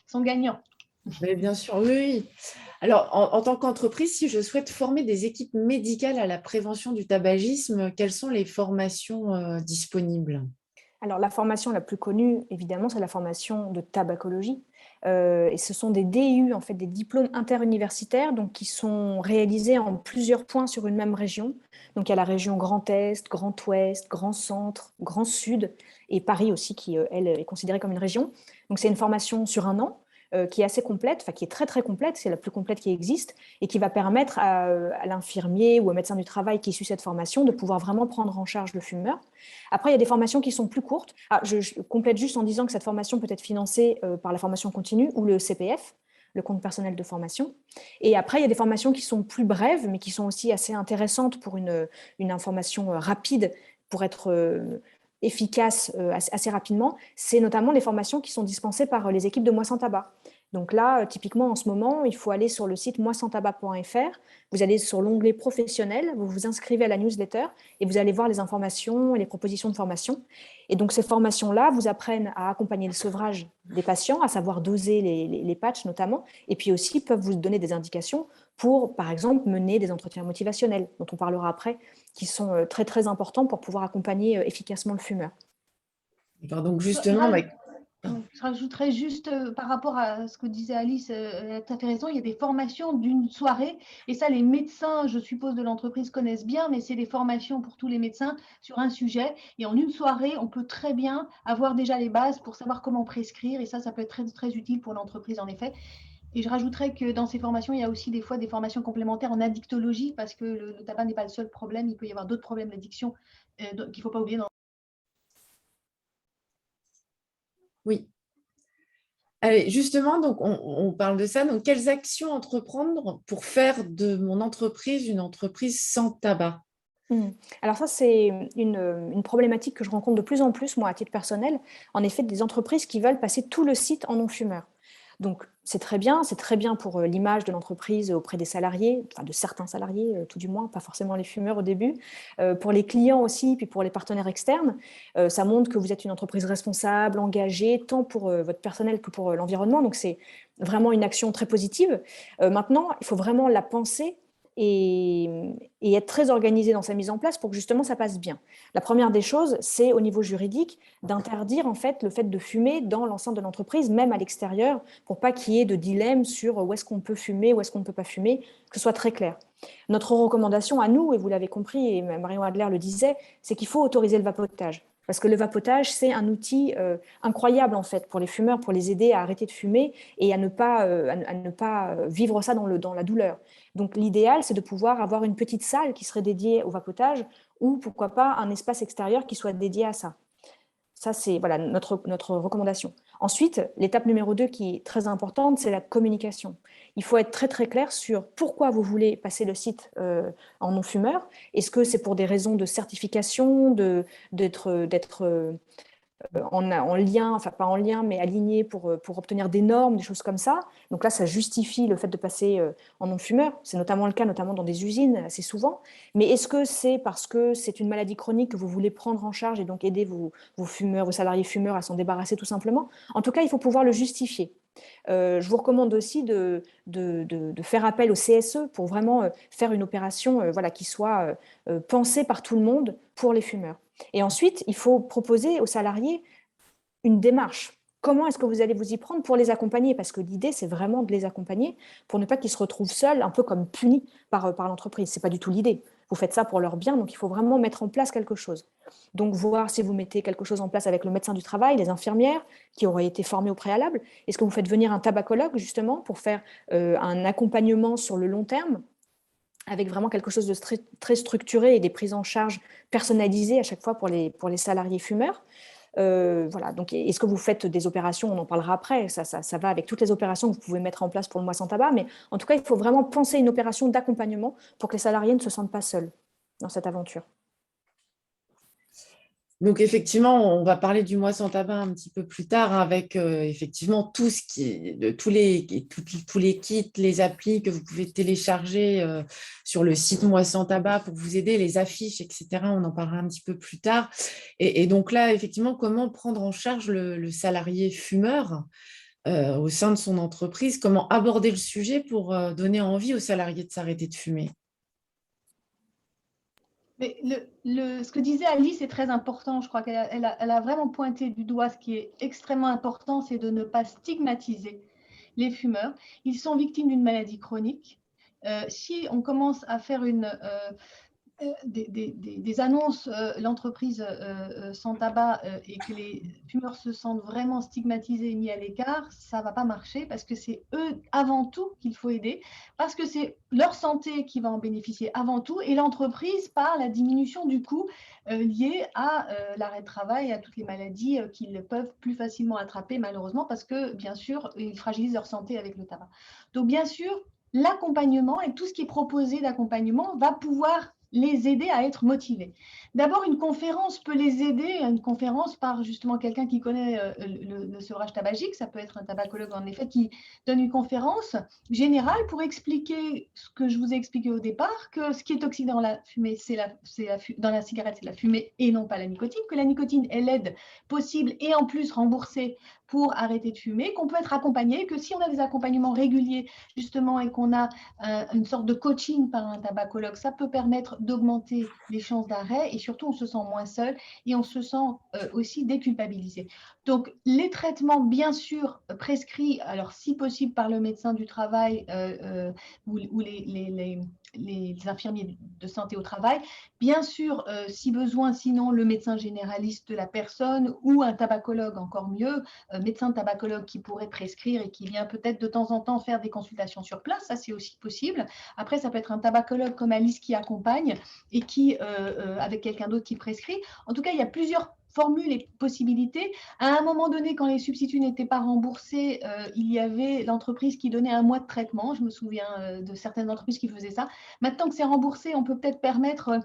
S2: sont gagnants.
S1: Mais bien sûr, oui. Alors, en tant qu'entreprise, si je souhaite former des équipes médicales à la prévention du tabagisme, quelles sont les formations disponibles?
S3: Alors, la formation la plus connue, évidemment, c'est la formation de tabacologie. Et ce sont des DU, en fait, des diplômes interuniversitaires, donc qui sont réalisés en plusieurs points sur une même région. Donc, il y a la région Grand Est, Grand Ouest, Grand Centre, Grand Sud, et Paris aussi, qui, elle, est considérée comme une région. Donc, c'est une formation sur 1 an. Qui est assez complète, enfin qui est très très complète, c'est la plus complète qui existe, et qui va permettre à l'infirmier ou au médecin du travail qui suit cette formation de pouvoir vraiment prendre en charge le fumeur. Après, il y a des formations qui sont plus courtes. Je complète juste en disant que cette formation peut être financée par la formation continue ou le CPF, le compte personnel de formation. Et après, il y a des formations qui sont plus brèves, mais qui sont aussi assez intéressantes pour une information rapide, pour être efficace assez rapidement. C'est notamment les formations qui sont dispensées par les équipes de Moi Sans Tabac. Donc là, typiquement, en ce moment, il faut aller sur le site moisanstabac.fr. Vous allez sur l'onglet professionnel, vous vous inscrivez à la newsletter et vous allez voir les informations et les propositions de formation. Et donc, ces formations-là vous apprennent à accompagner le sevrage des patients, à savoir doser les patchs notamment, et puis aussi peuvent vous donner des indications pour, par exemple, mener des entretiens motivationnels, dont on parlera après, qui sont très, très importants pour pouvoir accompagner efficacement le fumeur.
S1: Donc, justement,
S2: je rajouterais juste par rapport à ce que disait Alice, elle a tout à fait raison, il y a des formations d'une soirée, et ça les médecins, je suppose, de l'entreprise connaissent bien, mais c'est des formations pour tous les médecins sur un sujet, et en une soirée, on peut très bien avoir déjà les bases pour savoir comment prescrire, et ça peut être très, très utile pour l'entreprise en effet. Et je rajouterais que dans ces formations, il y a aussi des fois des formations complémentaires en addictologie, parce que le tabac n'est pas le seul problème, il peut y avoir d'autres problèmes d'addiction qu'il ne faut pas oublier.
S1: Oui. Allez, justement, donc on parle de ça. Donc, quelles actions entreprendre pour faire de mon entreprise une entreprise sans tabac?
S3: Alors ça, c'est une problématique que je rencontre de plus en plus, moi, à titre personnel. En effet, des entreprises qui veulent passer tout le site en non-fumeur. Donc, c'est très bien pour l'image de l'entreprise auprès des salariés, enfin de certains salariés, tout du moins, pas forcément les fumeurs au début. Pour les clients aussi, puis pour les partenaires externes, ça montre que vous êtes une entreprise responsable, engagée, tant pour votre personnel que pour l'environnement. Donc, c'est vraiment une action très positive. Maintenant, il faut vraiment la penser et être très organisé dans sa mise en place pour que justement ça passe bien. La première des choses, c'est au niveau juridique d'interdire en fait le fait de fumer dans l'enceinte de l'entreprise, même à l'extérieur, pour pas qu'il y ait de dilemme sur où est-ce qu'on peut fumer, où est-ce qu'on ne peut pas fumer, que ce soit très clair. Notre recommandation à nous, et vous l'avez compris, et Marion Adler le disait, c'est qu'il faut autoriser le vapotage. Parce que le vapotage, c'est un outil incroyable en fait pour les fumeurs, pour les aider à arrêter de fumer et à ne pas vivre ça dans la douleur. Donc l'idéal, c'est de pouvoir avoir une petite salle qui serait dédiée au vapotage ou pourquoi pas un espace extérieur qui soit dédié à ça. Ça, c'est voilà, notre recommandation. Ensuite, l'étape numéro 2 qui est très importante, c'est la communication. Il faut être très très clair sur pourquoi vous voulez passer le site en non-fumeur. Est-ce que c'est pour des raisons de certification, d'être en lien, enfin pas en lien, mais aligné pour obtenir des normes, des choses comme ça. Donc là, ça justifie le fait de passer en non-fumeur. C'est notamment le cas, notamment dans des usines, assez souvent. Mais est-ce que c'est parce que c'est une maladie chronique que vous voulez prendre en charge et donc aider vos fumeurs, vos salariés fumeurs à s'en débarrasser tout simplement? En tout cas, il faut pouvoir le justifier. Je vous recommande aussi de faire appel au CSE pour vraiment faire une opération voilà, qui soit pensée par tout le monde pour les fumeurs. Et ensuite, il faut proposer aux salariés une démarche. Comment est-ce que vous allez vous y prendre pour les accompagner? Parce que l'idée, c'est vraiment de les accompagner pour ne pas qu'ils se retrouvent seuls, un peu comme punis par l'entreprise. Ce n'est pas du tout l'idée. Vous faites ça pour leur bien, donc il faut vraiment mettre en place quelque chose. Donc, voir si vous mettez quelque chose en place avec le médecin du travail, les infirmières qui auraient été formées au préalable. Est-ce que vous faites venir un tabacologue, justement, pour faire un accompagnement sur le long terme avec vraiment quelque chose de très structuré et des prises en charge personnalisées à chaque fois pour les salariés fumeurs. Voilà. Donc, est-ce que vous faites des opérations? On en parlera après. Ça va avec toutes les opérations que vous pouvez mettre en place pour le mois sans tabac. Mais en tout cas, il faut vraiment penser une opération d'accompagnement pour que les salariés ne se sentent pas seuls dans cette aventure.
S1: Donc, effectivement, on va parler du mois sans tabac un petit peu plus tard avec effectivement tout ce tous les kits, les applis que vous pouvez télécharger sur le site Moi sans tabac pour vous aider, les affiches, etc. On en parlera un petit peu plus tard. Et donc là, effectivement, comment prendre en charge le salarié fumeur au sein de son entreprise? Comment aborder le sujet pour donner envie aux salariés de s'arrêter de fumer?
S2: Mais ce que disait Alice est très important. Je crois qu'elle a vraiment pointé du doigt ce qui est extrêmement important, c'est de ne pas stigmatiser les fumeurs. Ils sont victimes d'une maladie chronique. Si on commence à faire des annonces, l'entreprise sans tabac et que les fumeurs se sentent vraiment stigmatisés et mis à l'écart, ça ne va pas marcher parce que c'est eux avant tout qu'il faut aider, parce que c'est leur santé qui va en bénéficier avant tout et l'entreprise par la diminution du coût lié à l'arrêt de travail et à toutes les maladies qu'ils peuvent plus facilement attraper malheureusement parce que bien sûr, ils fragilisent leur santé avec le tabac. Donc bien sûr, l'accompagnement et tout ce qui est proposé d'accompagnement va pouvoir les aider à être motivés. D'abord, une conférence peut les aider, une conférence par justement quelqu'un qui connaît le sevrage tabagique, ça peut être un tabacologue en effet qui donne une conférence générale pour expliquer ce que je vous ai expliqué au départ, que ce qui est toxique dans la fumée, dans la cigarette, c'est la fumée et non pas la nicotine, que la nicotine est l'aide possible et en plus remboursée pour arrêter de fumer, qu'on peut être accompagné, que si on a des accompagnements réguliers justement et qu'on a une sorte de coaching par un tabacologue, ça peut permettre d'augmenter les chances d'arrêt et surtout on se sent moins seul et on se sent aussi déculpabilisé. Donc les traitements bien sûr prescrits, alors si possible par le médecin du travail ou les infirmiers de santé au travail, bien sûr si besoin, sinon le médecin généraliste de la personne ou un tabacologue encore mieux, médecin tabacologue qui pourrait prescrire et qui vient peut-être de temps en temps faire des consultations sur place, ça c'est aussi possible. Après, ça peut être un tabacologue comme Alice qui accompagne et qui, avec quelqu'un d'autre qui prescrit. En tout cas, il y a plusieurs formules et possibilités. À un moment donné, quand les substituts n'étaient pas remboursés, il y avait l'entreprise qui donnait un mois de traitement. Je me souviens de certaines entreprises qui faisaient ça. Maintenant que c'est remboursé, on peut peut-être permettre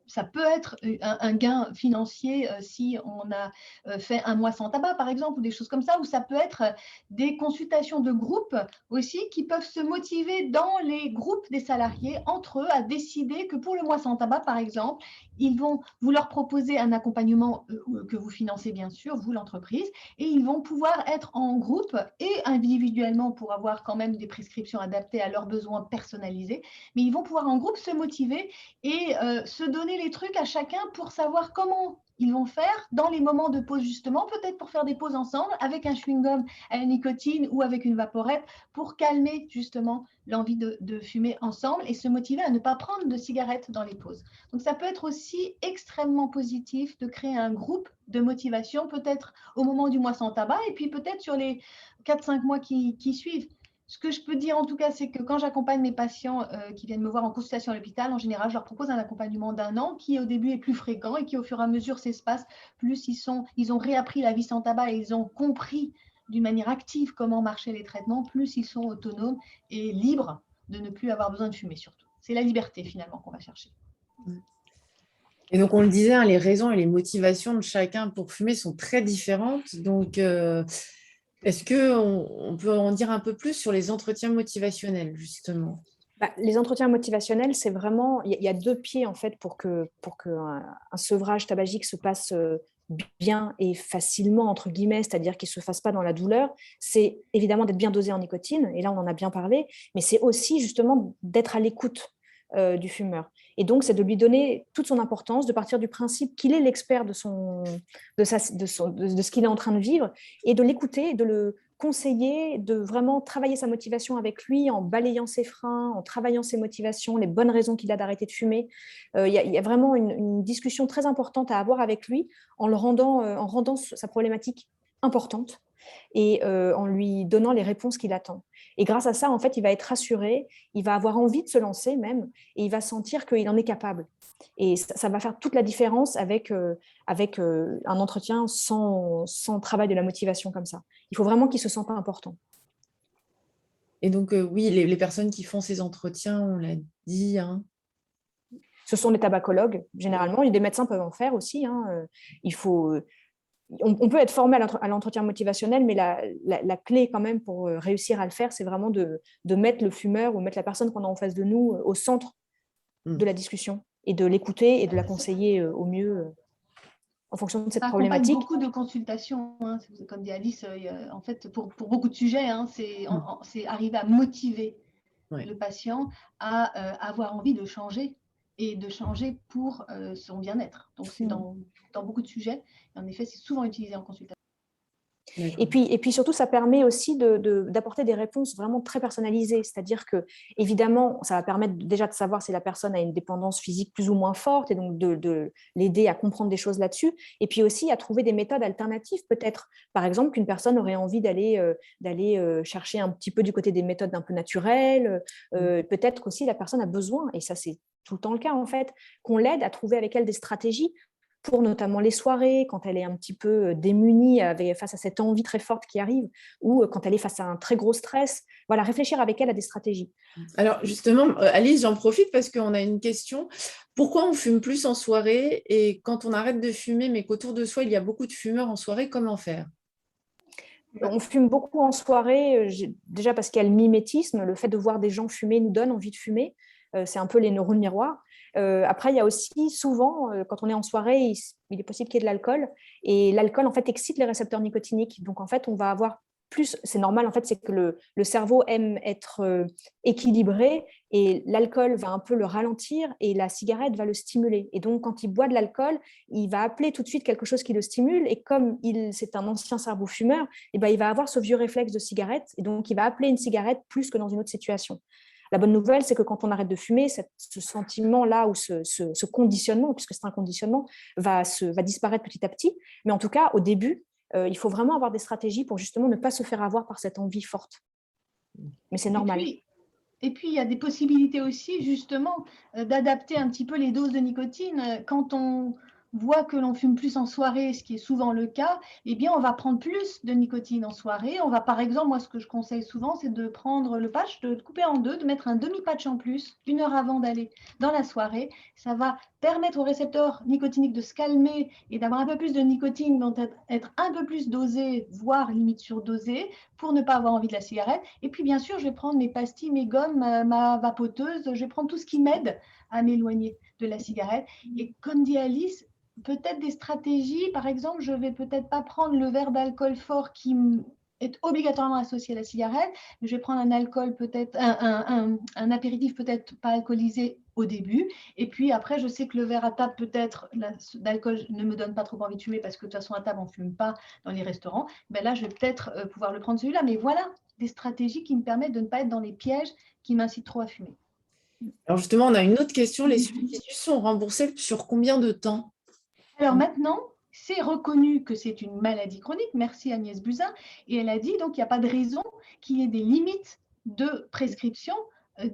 S2: ça peut être un gain financier si on a fait un mois sans tabac, par exemple, ou des choses comme ça, ou ça peut être des consultations de groupe aussi qui peuvent se motiver dans les groupes des salariés entre eux à décider que pour le mois sans tabac, par exemple, vous leur proposer un accompagnement que vous financez bien sûr, vous l'entreprise, et ils vont pouvoir être en groupe et individuellement pour avoir quand même des prescriptions adaptées à leurs besoins personnalisés, mais ils vont pouvoir en groupe se motiver et se donner les trucs à chacun pour savoir comment ils vont faire dans les moments de pause, justement, peut-être pour faire des pauses ensemble avec un chewing-gum à la nicotine ou avec une vaporette pour calmer justement l'envie de fumer ensemble et se motiver à ne pas prendre de cigarettes dans les pauses. Donc ça peut être aussi extrêmement positif de créer un groupe de motivation, peut-être au moment du mois sans tabac et puis peut-être sur les 4-5 mois qui suivent. Ce que je peux dire en tout cas, c'est que quand j'accompagne mes patients qui viennent me voir en consultation à l'hôpital, en général, je leur propose un accompagnement d'1 an qui au début est plus fréquent et qui au fur et à mesure s'espace, plus ils ont réappris la vie sans tabac et ils ont compris d'une manière active comment marchaient les traitements, plus ils sont autonomes et libres de ne plus avoir besoin de fumer surtout. C'est la liberté finalement qu'on va chercher.
S1: Et donc, on le disait, hein, les raisons et les motivations de chacun pour fumer sont très différentes. Donc, est-ce qu'on peut en dire un peu plus sur les entretiens motivationnels, justement?
S3: Les entretiens motivationnels, c'est vraiment, il y a 2 pieds en fait pour que un sevrage tabagique se passe bien et facilement, entre guillemets, c'est-à-dire qu'il ne se fasse pas dans la douleur. C'est évidemment d'être bien dosé en nicotine, et là on en a bien parlé, mais c'est aussi justement d'être à l'écoute du fumeur. Et donc, c'est de lui donner toute son importance, de partir du principe qu'il est l'expert de ce qu'il est en train de vivre, et de l'écouter, de le conseiller, de vraiment travailler sa motivation avec lui en balayant ses freins, en travaillant ses motivations, les bonnes raisons qu'il a d'arrêter de fumer. Il y a vraiment une discussion très importante à avoir avec lui en rendant sa problématique importante et en lui donnant les réponses qu'il attend. Et grâce à ça, en fait, il va être rassuré, il va avoir envie de se lancer même, et il va sentir qu'il en est capable. Et ça va faire toute la différence avec un entretien sans travail de la motivation comme ça. Il faut vraiment qu'il se sente important.
S1: Et donc, oui, les personnes qui font ces entretiens, on l'a dit, hein.
S3: Ce sont les tabacologues, généralement. Et des médecins peuvent en faire aussi. On peut être formé à l'entretien motivationnel, mais la clé quand même pour réussir à le faire, c'est vraiment de mettre le fumeur ou mettre la personne qu'on a en face de nous au centre de la discussion et de l'écouter et de la conseiller au mieux en fonction de cette problématique.
S2: Beaucoup de consultations, hein, comme dit Alice, en fait, pour beaucoup de sujets, hein, c'est arriver à motiver le patient à avoir envie de changer et de changer pour son bien-être. Donc, c'est dans beaucoup de sujets. Et en effet, c'est souvent utilisé en consultation.
S3: Et puis surtout, ça permet aussi d'apporter des réponses vraiment très personnalisées. C'est-à-dire que, évidemment, ça va permettre déjà de savoir si la personne a une dépendance physique plus ou moins forte et donc de l'aider à comprendre des choses là-dessus. Et puis aussi à trouver des méthodes alternatives, peut-être. Par exemple, qu'une personne aurait envie d'aller chercher un petit peu du côté des méthodes un peu naturelles. Peut-être qu'aussi la personne a besoin, et ça c'est tout le temps le cas en fait, qu'on l'aide à trouver avec elle des stratégies pour notamment les soirées, quand elle est un petit peu démunie face à cette envie très forte qui arrive, ou quand elle est face à un très gros stress. Voilà, réfléchir avec elle à des stratégies.
S1: Alors justement, Alice, j'en profite parce qu'on a une question. Pourquoi on fume plus en soirée et quand on arrête de fumer, mais qu'autour de soi, il y a beaucoup de fumeurs en soirée, comment faire?
S3: On fume beaucoup en soirée, déjà parce qu'il y a le mimétisme, le fait de voir des gens fumer nous donne envie de fumer. C'est un peu les neurones miroirs. Après, il y a aussi souvent, quand on est en soirée, il est possible qu'il y ait de l'alcool. Et l'alcool, en fait, excite les récepteurs nicotiniques. Donc, en fait, on va avoir plus, c'est normal, en fait, c'est que le cerveau aime être équilibré et l'alcool va un peu le ralentir et la cigarette va le stimuler. Et donc, quand il boit de l'alcool, il va appeler tout de suite quelque chose qui le stimule. Et comme c'est un ancien cerveau fumeur, et ben, il va avoir ce vieux réflexe de cigarette. Et donc, il va appeler une cigarette plus que dans une autre situation. La bonne nouvelle, c'est que quand on arrête de fumer, ce sentiment-là ou ce conditionnement, puisque c'est un conditionnement, va disparaître petit à petit. Mais en tout cas, au début, il faut vraiment avoir des stratégies pour justement ne pas se faire avoir par cette envie forte. Mais c'est normal.
S2: Et puis, il y a des possibilités aussi, justement, d'adapter un petit peu les doses de nicotine. Quand on voit que l'on fume plus en soirée, ce qui est souvent le cas, eh bien, on va prendre plus de nicotine en soirée. On va, par exemple, moi, ce que je conseille souvent, c'est de prendre le patch, de couper en deux, de mettre un demi-patch en plus, 1 heure avant d'aller dans la soirée. Ça va permettre aux récepteurs nicotiniques de se calmer et d'avoir un peu plus de nicotine, donc être un peu plus dosé, voire limite surdosé, pour ne pas avoir envie de la cigarette. Et puis, bien sûr, je vais prendre mes pastilles, mes gommes, ma vapoteuse, je vais prendre tout ce qui m'aide à m'éloigner de la cigarette. Et comme dit Alice, peut-être des stratégies, par exemple, je ne vais peut-être pas prendre le verre d'alcool fort qui est obligatoirement associé à la cigarette, mais je vais prendre un alcool peut-être, un apéritif peut-être pas alcoolisé au début. Et puis après, je sais que le verre à table, peut-être, d'alcool ne me donne pas trop envie de fumer parce que de toute façon, à table, on ne fume pas dans les restaurants. Ben là, je vais peut-être pouvoir le prendre celui-là. Mais voilà des stratégies qui me permettent de ne pas être dans les pièges qui m'incitent trop à fumer.
S1: Alors justement, on a une autre question. Les substituts sont remboursés sur combien de temps?
S2: Alors maintenant, c'est reconnu que c'est une maladie chronique. Merci Agnès Buzyn. Et elle a dit donc il n'y a pas de raison qu'il y ait des limites de prescription.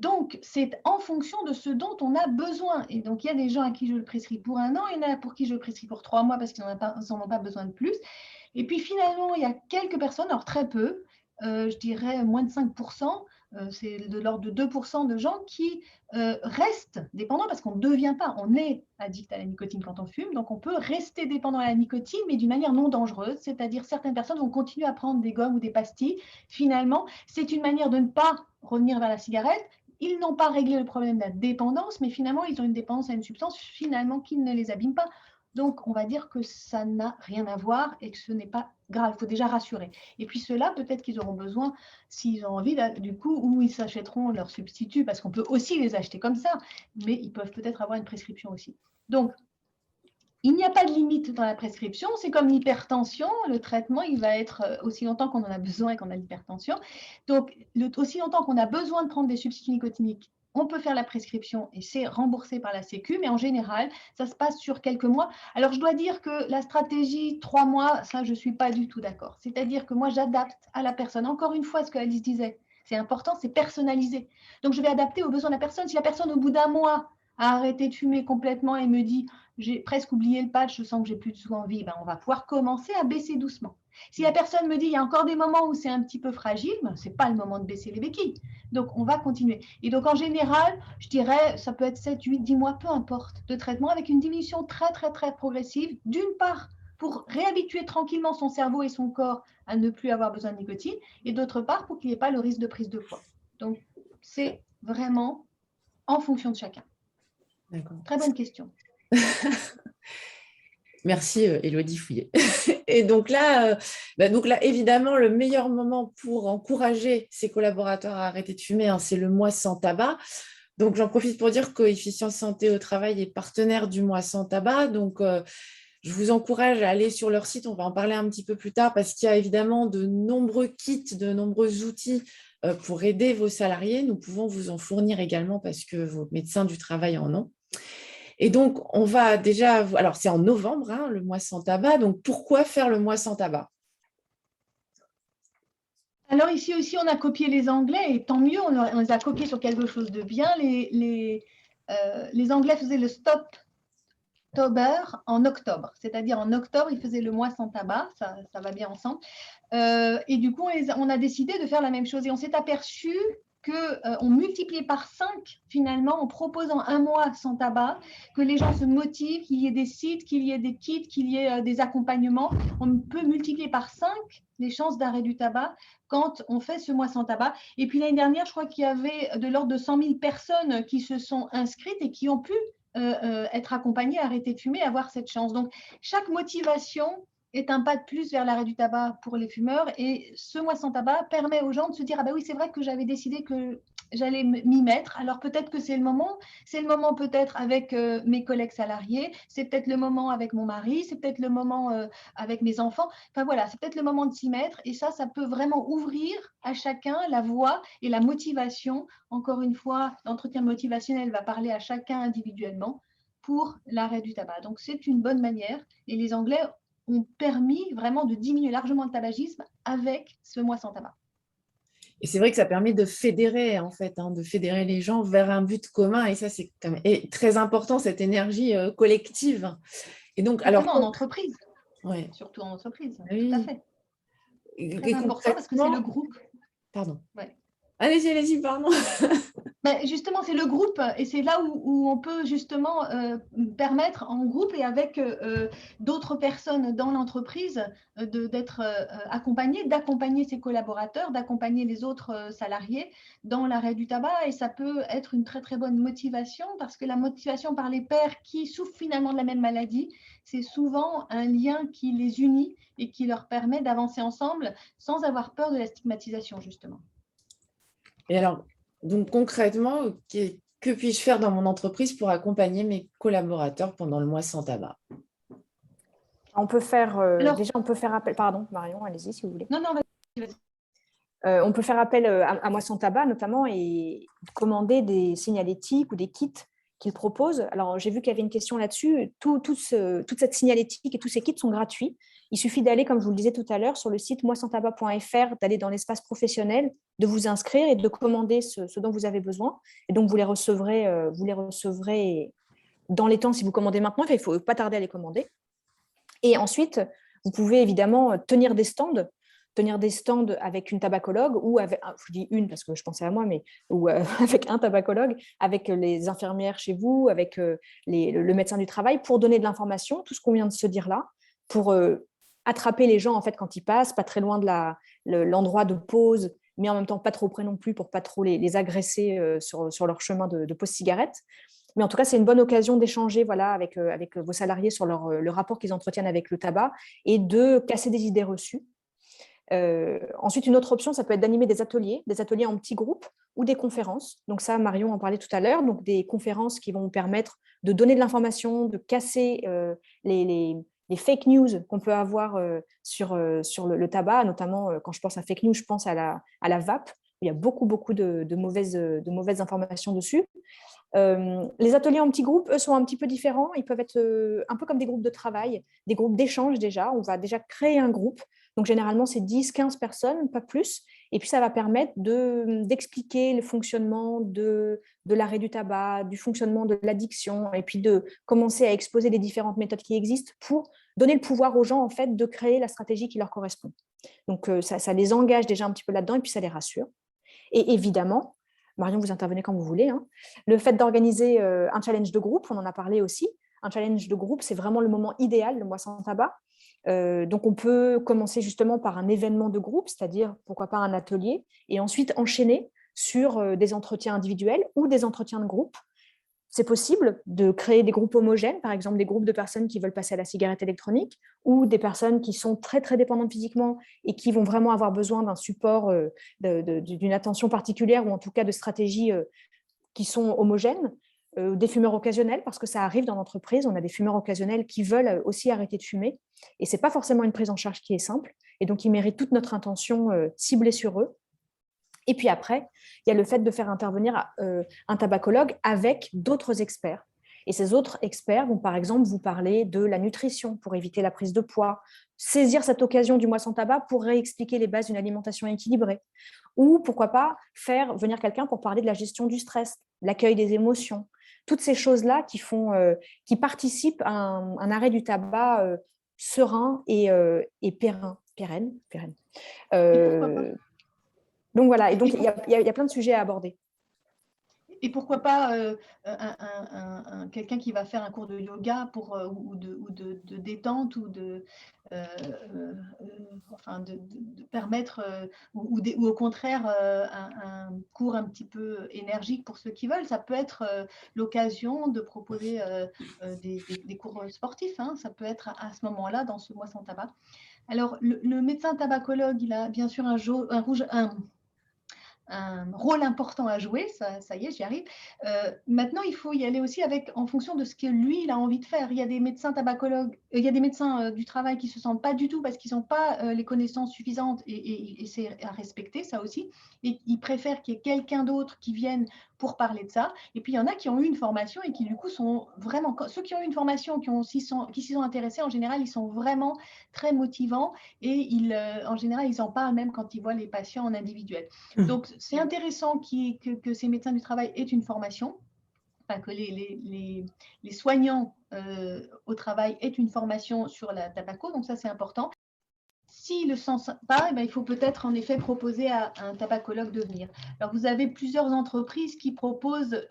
S2: Donc, c'est en fonction de ce dont on a besoin. Et donc, il y a des gens à qui je le prescris pour 1 an, il y en a pour qui je le prescris pour 3 mois parce qu'ils n'en ont pas besoin de plus. Et puis, finalement, il y a quelques personnes, alors très peu, je dirais moins de 5%, c'est de l'ordre de 2% de gens qui restent dépendants parce qu'on ne devient pas, on est addict à la nicotine quand on fume, donc on peut rester dépendant à la nicotine, mais d'une manière non dangereuse, c'est-à-dire certaines personnes vont continuer à prendre des gommes ou des pastilles. Finalement, c'est une manière de ne pas revenir vers la cigarette. Ils n'ont pas réglé le problème de la dépendance, mais finalement, ils ont une dépendance à une substance finalement qui ne les abîme pas. Donc, on va dire que ça n'a rien à voir et que ce n'est pas grave. Il faut déjà rassurer. Et puis, ceux-là, peut-être qu'ils auront besoin, s'ils ont envie, du coup, ou ils s'achèteront leurs substituts, parce qu'on peut aussi les acheter comme ça, mais ils peuvent peut-être avoir une prescription aussi. Donc, il n'y a pas de limite dans la prescription. C'est comme l'hypertension. Le traitement, il va être aussi longtemps qu'on en a besoin et qu'on a l'hypertension. Donc, aussi longtemps qu'on a besoin de prendre des substituts nicotiniques, on peut faire la prescription et c'est remboursé par la Sécu, mais en général, ça se passe sur quelques mois. Alors, je dois dire que la stratégie 3 mois, ça, je ne suis pas du tout d'accord. C'est-à-dire que moi, j'adapte à la personne. Encore une fois, ce que Alice disait, c'est important, c'est personnalisé. Donc, je vais adapter aux besoins de la personne. Si la personne, au bout d'1 mois, a arrêté de fumer complètement et me dit j'ai presque oublié le patch, je sens que j'ai plus du tout envie, ben on va pouvoir commencer à baisser doucement. Si la personne me dit il y a encore des moments où c'est un petit peu fragile, ben, ce n'est pas le moment de baisser les béquilles. Donc, on va continuer. Et donc, en général, je dirais, ça peut être 7, 8, 10 mois, peu importe, de traitement avec une diminution très, très, très progressive. D'une part, pour réhabituer tranquillement son cerveau et son corps à ne plus avoir besoin de nicotine, et d'autre part, pour qu'il n'y ait pas le risque de prise de poids. Donc, c'est vraiment en fonction de chacun. Très bonne question.
S1: Merci Élodie Fouillet. Et donc là, évidemment, le meilleur moment pour encourager ses collaborateurs à arrêter de fumer, c'est le mois sans tabac. Donc j'en profite pour dire qu'Efficience Santé au Travail est partenaire du mois sans tabac. Donc je vous encourage à aller sur leur site, on va en parler un petit peu plus tard, parce qu'il y a évidemment de nombreux kits, de nombreux outils pour aider vos salariés. Nous pouvons vous en fournir également parce que vos médecins du travail en ont. Et donc, on va déjà… Alors, c'est en novembre, le mois sans tabac. Donc, pourquoi faire le mois sans tabac?
S2: Alors, ici aussi, on a copié les Anglais, et tant mieux, on les a copiés sur quelque chose de bien. Les Anglais faisaient le Stoptober en octobre. C'est-à-dire, en octobre, ils faisaient le mois sans tabac. Ça va bien ensemble. Et du coup, on a décidé de faire la même chose. Et on s'est aperçu qu'on multipliait par 5 finalement en proposant un mois sans tabac, que les gens se motivent, qu'il y ait des sites, qu'il y ait des kits, qu'il y ait des accompagnements. On peut multiplier par 5 les chances d'arrêt du tabac quand on fait ce mois sans tabac. Et puis l'année dernière, je crois qu'il y avait de l'ordre de 100 000 personnes qui se sont inscrites et qui ont pu être accompagnées, arrêter de fumer, avoir cette chance. Donc, chaque motivation est un pas de plus vers l'arrêt du tabac pour les fumeurs. Et ce mois sans tabac permet aux gens de se dire « Ah ben oui, c'est vrai que j'avais décidé que j'allais m'y mettre. Alors peut-être que c'est le moment peut-être avec mes collègues salariés, c'est peut-être le moment avec mon mari, c'est peut-être le moment avec mes enfants. Enfin voilà, c'est peut-être le moment de s'y mettre. Et ça peut vraiment ouvrir à chacun la voie et la motivation. Encore une fois, l'entretien motivationnel va parler à chacun individuellement pour l'arrêt du tabac. Donc c'est une bonne manière. Et les Anglais ont permis vraiment de diminuer largement le tabagisme avec ce mois sans tabac.
S1: Et c'est vrai que ça permet de fédérer, en fait, de fédérer les gens vers un but commun. Et ça, c'est quand même très important, cette énergie collective. Et donc,
S2: alors, en entreprise.
S1: Ouais.
S2: Surtout en entreprise,
S1: oui.
S2: Tout à fait. Très important parce que c'est le groupe.
S1: Pardon.
S2: Ouais.
S1: Allez-y, pardon.
S2: Ben justement, c'est le groupe et c'est là où on peut justement permettre en groupe et avec d'autres personnes dans l'entreprise d'être accompagné, d'accompagner ses collaborateurs, d'accompagner les autres salariés dans l'arrêt du tabac. Et ça peut être une très, très bonne motivation parce que la motivation par les pairs qui souffrent finalement de la même maladie, c'est souvent un lien qui les unit et qui leur permet d'avancer ensemble sans avoir peur de la stigmatisation, justement.
S1: Et alors, donc concrètement, Que puis-je faire dans mon entreprise pour accompagner mes collaborateurs pendant le mois sans tabac?
S3: On peut faire,
S2: Alors,
S3: déjà, on peut faire appel. Pardon, Marion, allez-y si vous voulez.
S2: non, vas-y.
S3: On peut faire appel à Moisson Tabac notamment et commander des signalétiques ou des kits qu'ils proposent. Alors, j'ai vu qu'il y avait une question là-dessus. Toute cette signalétique et tous ces kits sont gratuits. Il suffit d'aller, comme je vous le disais tout à l'heure, sur le site moissontabac.fr, d'aller dans l'espace professionnel, de vous inscrire et de commander ce dont vous avez besoin. Et donc, vous les recevrez dans les temps si vous commandez maintenant. Enfin, il ne faut pas tarder à les commander. Et ensuite, vous pouvez évidemment tenir des stands avec une tabacologue ou avec, je dis une parce que je pensais à moi, mais ou avec un tabacologue, avec les infirmières chez vous, avec le médecin du travail pour donner de l'information, tout ce qu'on vient de se dire là, pour attraper les gens en fait quand ils passent, pas très loin de l'endroit de pause, mais en même temps pas trop près non plus pour pas trop les agresser sur leur chemin de pause cigarette. Mais en tout cas, c'est une bonne occasion d'échanger voilà, avec vos salariés sur le rapport qu'ils entretiennent avec le tabac et de casser des idées reçues. Ensuite, une autre option, ça peut être d'animer des ateliers en petits groupes ou des conférences. Donc ça, Marion en parlait tout à l'heure, donc des conférences qui vont vous permettre de donner de l'information, de casser les fake news qu'on peut avoir sur le tabac, notamment quand je pense à fake news, je pense à la vape. Il y a beaucoup de mauvaises informations dessus. Les ateliers en petits groupes, eux, sont un petit peu différents. Ils peuvent être un peu comme des groupes de travail, des groupes d'échange déjà. On va déjà créer un groupe. Donc, généralement, c'est 10-15 personnes, pas plus. Et puis, ça va permettre d'expliquer le fonctionnement de l'arrêt du tabac, du fonctionnement de l'addiction, et puis de commencer à exposer les différentes méthodes qui existent pour donner le pouvoir aux gens, en fait, de créer la stratégie qui leur correspond. Donc, ça les engage déjà un petit peu là-dedans, et puis ça les rassure. Et évidemment, Marion, vous intervenez quand vous voulez, hein. Le fait d'organiser un challenge de groupe, on en a parlé aussi. Un challenge de groupe, c'est vraiment le moment idéal, le mois sans tabac. Donc, on peut commencer justement par un événement de groupe, c'est-à-dire pourquoi pas un atelier, et ensuite enchaîner sur des entretiens individuels ou des entretiens de groupe. C'est possible de créer des groupes homogènes, par exemple des groupes de personnes qui veulent passer à la cigarette électronique ou des personnes qui sont très, très dépendantes physiquement et qui vont vraiment avoir besoin d'un support, d'une attention particulière ou en tout cas de stratégies qui sont homogènes. Des fumeurs occasionnels, parce que ça arrive dans l'entreprise, on a des fumeurs occasionnels qui veulent aussi arrêter de fumer et ce n'est pas forcément une prise en charge qui est simple et donc ils méritent toute notre attention ciblée sur eux. Et puis après, il y a le fait de faire intervenir un tabacologue avec d'autres experts. Et ces autres experts vont par exemple vous parler de la nutrition pour éviter la prise de poids, saisir cette occasion du mois sans tabac pour réexpliquer les bases d'une alimentation équilibrée. Ou pourquoi pas faire venir quelqu'un pour parler de la gestion du stress, l'accueil des émotions. Toutes ces choses-là qui participent à un arrêt du tabac serein et pérenne.
S2: Et pourquoi pas
S3: Donc voilà, et donc il y a plein de sujets à aborder.
S2: Et pourquoi pas quelqu'un qui va faire un cours de yoga ou de détente ou de permettre ou au contraire un cours un petit peu énergique pour ceux qui veulent. Ça peut être l'occasion de proposer des cours sportifs. Hein. Ça peut être à ce moment-là dans ce mois sans tabac. Alors le médecin tabacologue, il a bien sûr un rôle important à jouer, ça y est, j'y arrive. Maintenant, il faut y aller aussi en fonction de ce que lui, il a envie de faire. Il y a des médecins tabacologues, il y a des médecins du travail qui ne se sentent pas du tout parce qu'ils n'ont pas les connaissances suffisantes et c'est à respecter, ça aussi. Et ils préfèrent qu'il y ait quelqu'un d'autre qui vienne pour parler de ça. Et puis, il y en a qui ont eu une formation et qui, du coup, sont vraiment… Ceux qui ont eu une formation, qui s'y sont intéressés, en général, ils sont vraiment très motivants et en général, ils en parlent même quand ils voient les patients en individuel. Donc, c'est intéressant que ces médecins du travail aient une formation, enfin, que les soignants au travail aient une formation sur la tabaco, donc ça, c'est important. S'ils ne le sentent pas, eh bien, il faut peut-être en effet proposer à un tabacologue de venir. Alors, vous avez plusieurs entreprises qui proposent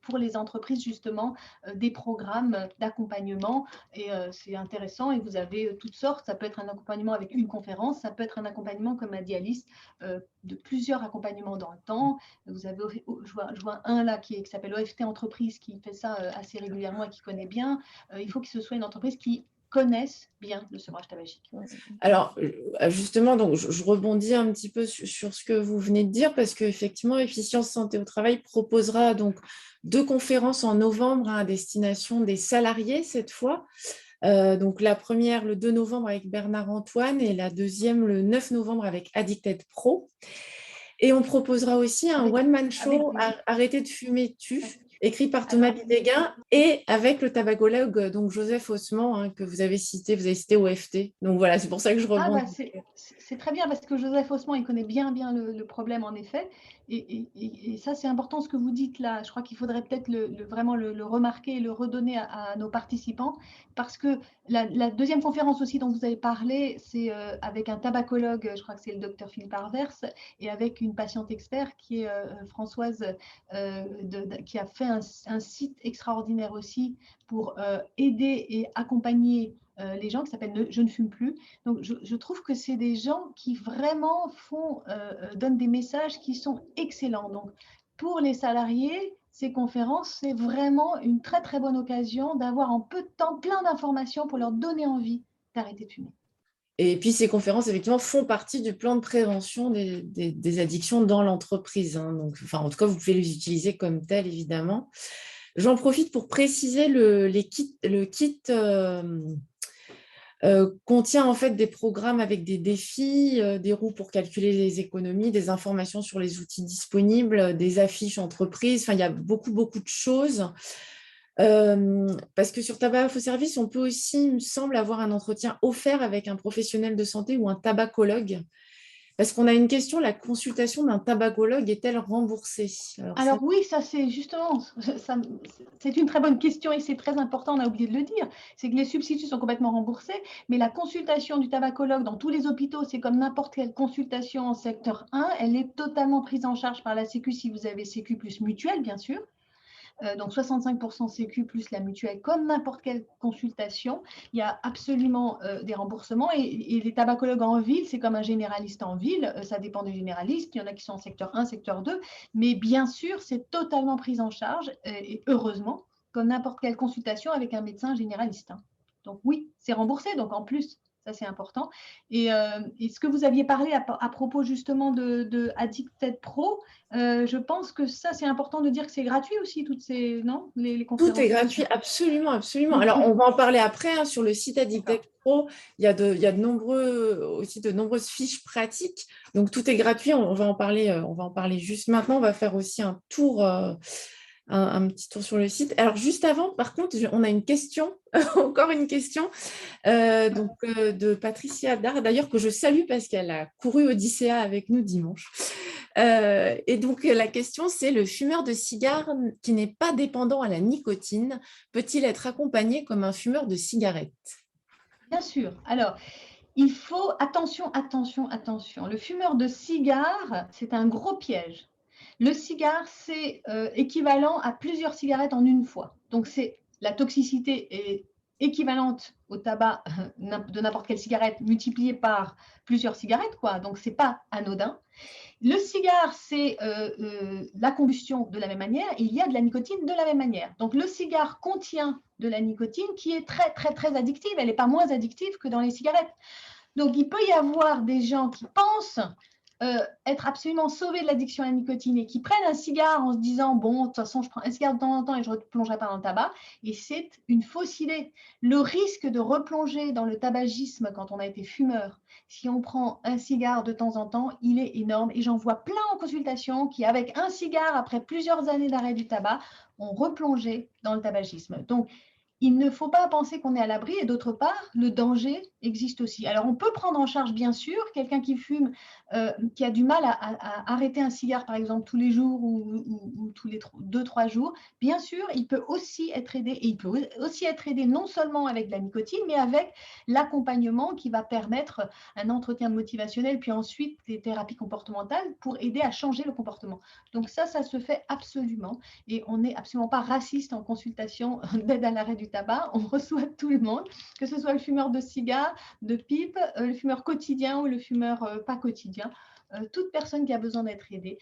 S2: pour les entreprises justement des programmes d'accompagnement et c'est intéressant et vous avez toutes sortes. Ça peut être un accompagnement avec une conférence, ça peut être un accompagnement, comme a dit Alice, de plusieurs accompagnements dans le temps. Vous avez, je vois un là qui s'appelle OFT Entreprise qui fait ça assez régulièrement et qui connaît bien. Il faut que ce soit une entreprise qui connaissent bien le sevrage tabagique.
S1: Alors, justement, donc, je rebondis un petit peu sur ce que vous venez de dire, parce qu'effectivement, Efficience Santé au Travail proposera donc 2 conférences en novembre à destination des salariés cette fois. Donc, la première le 2 novembre avec Bernard Antoine et la deuxième le 9 novembre avec Addicted Pro. Et on proposera aussi un one-man show, Arrêter de fumer tue, écrit par Thomas Bidéguin et avec le tabacologue, donc Joseph Haussmann, hein, que vous avez cité OFT. Donc voilà, c'est pour ça que je rebondis.
S2: C'est très bien parce que Joseph Haussmann, il connaît bien le problème en effet. Et ça, c'est important ce que vous dites là. Je crois qu'il faudrait peut-être vraiment le remarquer et le redonner à nos participants parce que la deuxième conférence aussi dont vous avez parlé, c'est avec un tabacologue, je crois que c'est le docteur Philippe Arvers, et avec une patiente expert qui est Françoise, qui a fait un site extraordinaire aussi pour aider et accompagner les gens, qui s'appelle Je ne fume plus. Donc, je trouve que c'est des gens qui vraiment donnent des messages qui sont excellents. Donc, pour les salariés, ces conférences, c'est vraiment une très, très bonne occasion d'avoir en peu de temps plein d'informations pour leur donner envie d'arrêter de fumer.
S1: Et puis, ces conférences, effectivement, font partie du plan de prévention des addictions dans l'entreprise, hein. Donc, enfin, en tout cas, vous pouvez les utiliser comme tels, évidemment. J'en profite pour préciser le kit contient en fait des programmes avec des défis, des roues pour calculer les économies, des informations sur les outils disponibles, des affiches entreprises. Enfin, il y a beaucoup de choses. Parce que sur Tabac Info Service, on peut aussi, il me semble, avoir un entretien offert avec un professionnel de santé ou un tabacologue. Parce qu'on a une question, la consultation d'un tabacologue est-elle remboursée?
S2: Alors oui, ça c'est justement, c'est une très bonne question et c'est très important, on a oublié de le dire, c'est que les substituts sont complètement remboursés, mais la consultation du tabacologue dans tous les hôpitaux, c'est comme n'importe quelle consultation en secteur 1, elle est totalement prise en charge par la Sécu si vous avez Sécu plus mutuelle, bien sûr. Donc 65% Sécu plus la mutuelle, comme n'importe quelle consultation, il y a absolument des remboursements et les tabacologues en ville, c'est comme un généraliste en ville, ça dépend des généralistes, il y en a qui sont en secteur 1, secteur 2, mais bien sûr, c'est totalement pris en charge et heureusement, comme n'importe quelle consultation avec un médecin généraliste. Donc oui, c'est remboursé, donc en plus, ça c'est important. Et ce que vous aviez parlé à propos justement de Addicted Pro, je pense que ça c'est important de dire que c'est gratuit aussi, toutes ces, non, les conférences.
S1: Tout est gratuit, absolument, absolument. Alors, on va en parler après, hein, sur le site Addicted Pro. Il y a de nombreuses fiches pratiques. Donc, tout est gratuit. On va en parler juste maintenant. On va faire aussi un tour, un petit tour sur le site. Alors, juste avant, par contre, on a une question, encore une question, de Patricia Dard, d'ailleurs, que je salue parce qu'elle a couru Odyssea avec nous dimanche. Et donc, la question, c'est le fumeur de cigare qui n'est pas dépendant à la nicotine, peut-il être accompagné comme un fumeur de cigarette?
S2: Bien sûr. Alors, il faut, attention. Le fumeur de cigare, c'est un gros piège. Le cigare, c'est équivalent à plusieurs cigarettes en une fois. Donc, la toxicité est équivalente au tabac de n'importe quelle cigarette multipliée par plusieurs cigarettes, quoi. Donc, ce n'est pas anodin. Le cigare, c'est la combustion de la même manière et il y a de la nicotine de la même manière. Donc, le cigare contient de la nicotine qui est très, très, très addictive. Elle n'est pas moins addictive que dans les cigarettes. Donc, il peut y avoir des gens qui pensent être absolument sauvés de l'addiction à la nicotine et qui prennent un cigare en se disant « bon, de toute façon, je prends un cigare de temps en temps et je ne replongerai pas dans le tabac ». Et c'est une fausse idée. Le risque de replonger dans le tabagisme quand on a été fumeur, si on prend un cigare de temps en temps, il est énorme. Et j'en vois plein en consultation qui, avec un cigare, après plusieurs années d'arrêt du tabac, ont replongé dans le tabagisme. Donc, il ne faut pas penser qu'on est à l'abri et d'autre part, le danger existe aussi. Alors, on peut prendre en charge, bien sûr, quelqu'un qui fume, qui a du mal à arrêter un cigare, par exemple, tous les jours ou tous les 2-3 jours. Bien sûr, il peut aussi être aidé et il peut aussi être aidé non seulement avec de la nicotine, mais avec l'accompagnement qui va permettre un entretien motivationnel, puis ensuite des thérapies comportementales pour aider à changer le comportement. Donc ça se fait absolument et on n'est absolument pas raciste en consultation d'aide à l'arrêt du tabac, on reçoit tout le monde, que ce soit le fumeur de cigares, de pipe, le fumeur quotidien ou le fumeur pas quotidien. toute personne qui a besoin d'être aidée,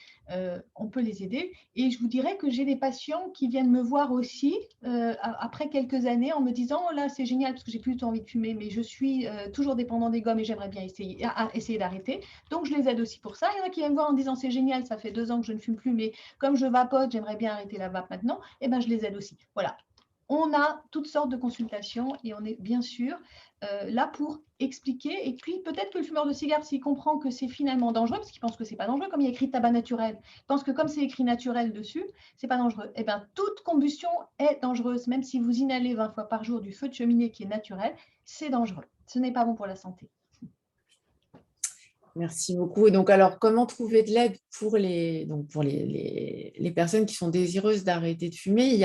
S2: on peut les aider. Et je vous dirais que j'ai des patients qui viennent me voir aussi après quelques années en me disant « Oh là, c'est génial parce que j'ai plus du tout envie de fumer, mais je suis toujours dépendant des gommes et j'aimerais bien essayer d'arrêter. » Donc, je les aide aussi pour ça. Il y en a qui viennent me voir en disant « C'est génial, ça fait 2 ans que je ne fume plus, mais comme je vapote, j'aimerais bien arrêter la vape maintenant. » Et ben, je les aide aussi. Voilà. On a toutes sortes de consultations et on est bien sûr là pour expliquer. Et puis, peut-être que le fumeur de cigare, s'il comprend que c'est finalement dangereux, parce qu'il pense que ce n'est pas dangereux, comme il y a écrit tabac naturel, il pense que comme c'est écrit naturel dessus, ce n'est pas dangereux. Eh bien, toute combustion est dangereuse. Même si vous inhalez 20 fois par jour du feu de cheminée qui est naturel, c'est dangereux. Ce n'est pas bon pour la santé.
S1: Merci beaucoup. Et donc, alors, comment trouver de l'aide pour les personnes qui sont désireuses d'arrêter de fumer? Il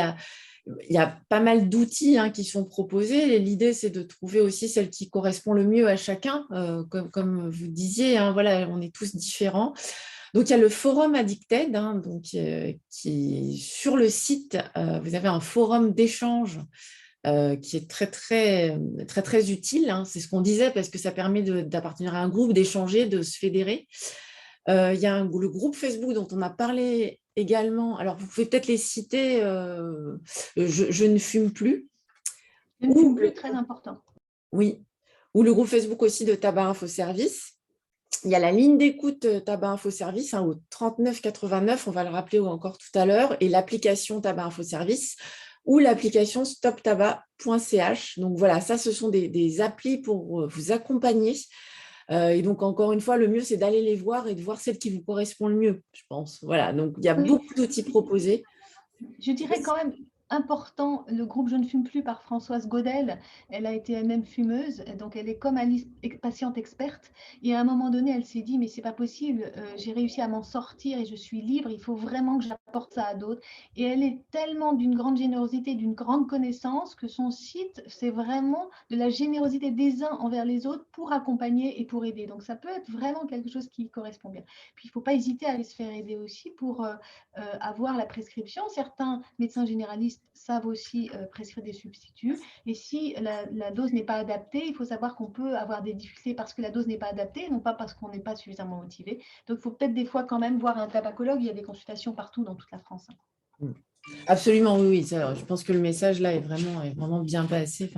S1: y a pas mal d'outils qui sont proposés. Et l'idée, c'est de trouver aussi celle qui correspond le mieux à chacun. Comme vous disiez, voilà, on est tous différents. Donc, il y a le forum Addicted, qui sur le site, vous avez un forum d'échange qui est très utile. C'est ce qu'on disait parce que ça permet d'appartenir à un groupe, d'échanger, de se fédérer. Il y a le groupe Facebook dont on a parlé également. Alors, vous pouvez peut-être les citer. Je ne fume plus.
S2: Je ne fume plus, très important.
S1: Oui. Ou le groupe Facebook aussi de Tabac Info Service. Il y a la ligne d'écoute Tabac Info Service au 39 89, on va le rappeler encore tout à l'heure, et l'application Tabac Info Service ou l'application stoptabac.ch. Donc voilà, ça, ce sont des applis pour vous accompagner. Et donc, encore une fois, le mieux, c'est d'aller les voir et de voir celle qui vous correspond le mieux, je pense. Voilà, donc il y a beaucoup d'outils proposés.
S2: Je dirais quand même important, le groupe Je ne fume plus par Françoise Godel, elle a été elle-même fumeuse, donc elle est comme Alice, patiente experte, et à un moment donné, elle s'est dit, mais c'est pas possible, j'ai réussi à m'en sortir et je suis libre, il faut vraiment que j'apporte ça à d'autres. Et elle est tellement d'une grande générosité, d'une grande connaissance, que son site, c'est vraiment de la générosité des uns envers les autres pour accompagner et pour aider. Donc ça peut être vraiment quelque chose qui correspond bien. Puis il ne faut pas hésiter à aller se faire aider aussi pour avoir la prescription. Certains médecins généralistes savent aussi prescrire des substituts. Et si la dose n'est pas adaptée, il faut savoir qu'on peut avoir des difficultés parce que la dose n'est pas adaptée, non pas parce qu'on n'est pas suffisamment motivé. Donc, il faut peut-être des fois quand même voir un tabacologue. Il y a des consultations partout dans toute la France.
S1: Absolument, oui. Ça, je pense que le message là est vraiment bien passé.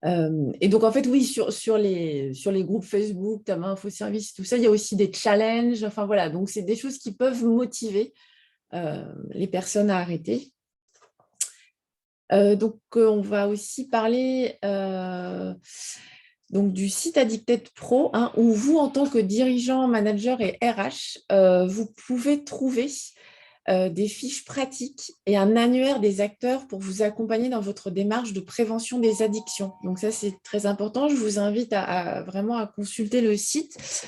S1: Et donc, en fait, oui, sur les groupes Facebook, Tabac Info Service, tout ça, il y a aussi des challenges. Enfin, voilà, donc c'est des choses qui peuvent motiver les personnes à arrêter. Donc, on va aussi parler donc, du site Addicted Pro, où vous, en tant que dirigeant, manager et RH, vous pouvez trouver des fiches pratiques et un annuaire des acteurs pour vous accompagner dans votre démarche de prévention des addictions. Donc ça, c'est très important. Je vous invite vraiment à consulter le site.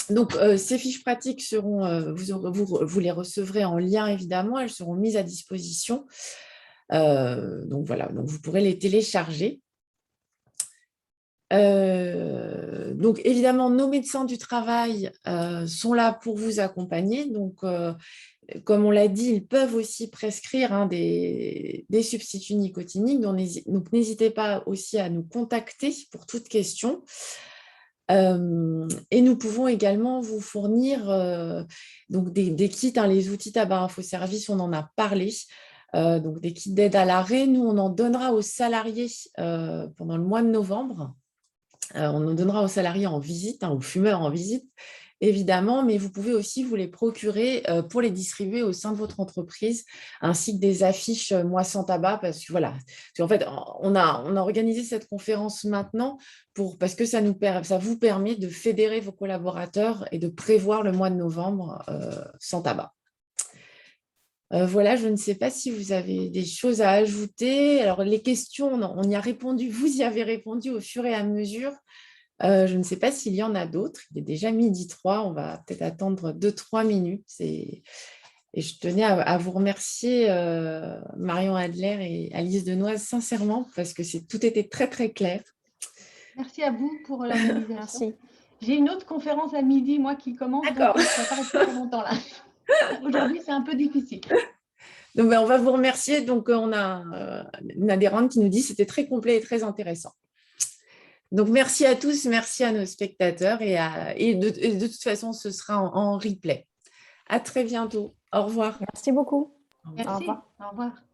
S1: Donc, ces fiches pratiques seront, vous les recevrez en lien, évidemment. Elles seront mises à disposition. Donc, voilà, donc vous pourrez les télécharger. Donc, évidemment, nos médecins du travail sont là pour vous accompagner. Donc, comme on l'a dit, ils peuvent aussi prescrire des substituts nicotiniques. Donc, n'hésitez pas aussi à nous contacter pour toute question. Et nous pouvons également vous fournir donc des kits, les outils Tabac Info Service, on en a parlé. Donc, des kits d'aide à l'arrêt. Nous, on en donnera aux salariés pendant le mois de novembre. On en donnera aux salariés en visite, aux fumeurs en visite, évidemment, mais vous pouvez aussi vous les procurer pour les distribuer au sein de votre entreprise, ainsi que des affiches Moi sans tabac, parce que voilà, en fait, on a organisé cette conférence maintenant parce que ça vous permet de fédérer vos collaborateurs et de prévoir le mois de novembre sans tabac. Voilà, je ne sais pas si vous avez des choses à ajouter. Alors, les questions, on y a répondu, vous y avez répondu au fur et à mesure. Je ne sais pas s'il y en a d'autres. Il est déjà 12h03, on va peut-être attendre 2-3 minutes. Et je tenais à vous remercier, Marion Adler et Alice Denoise, sincèrement, parce que tout était très, très clair.
S2: Merci à vous pour l'organisation. J'ai une autre conférence à midi, moi, qui commence, donc je ne vais pas rester très longtemps là. Aujourd'hui, c'est un peu difficile.
S1: Donc, on va vous remercier. Donc, on a une adhérente qui nous dit que c'était très complet et très intéressant. Donc, merci à tous, merci à nos spectateurs et de toute façon, ce sera en replay. À très bientôt. Au revoir.
S3: Merci beaucoup. Au
S2: Merci.
S3: revoir.
S2: Au revoir.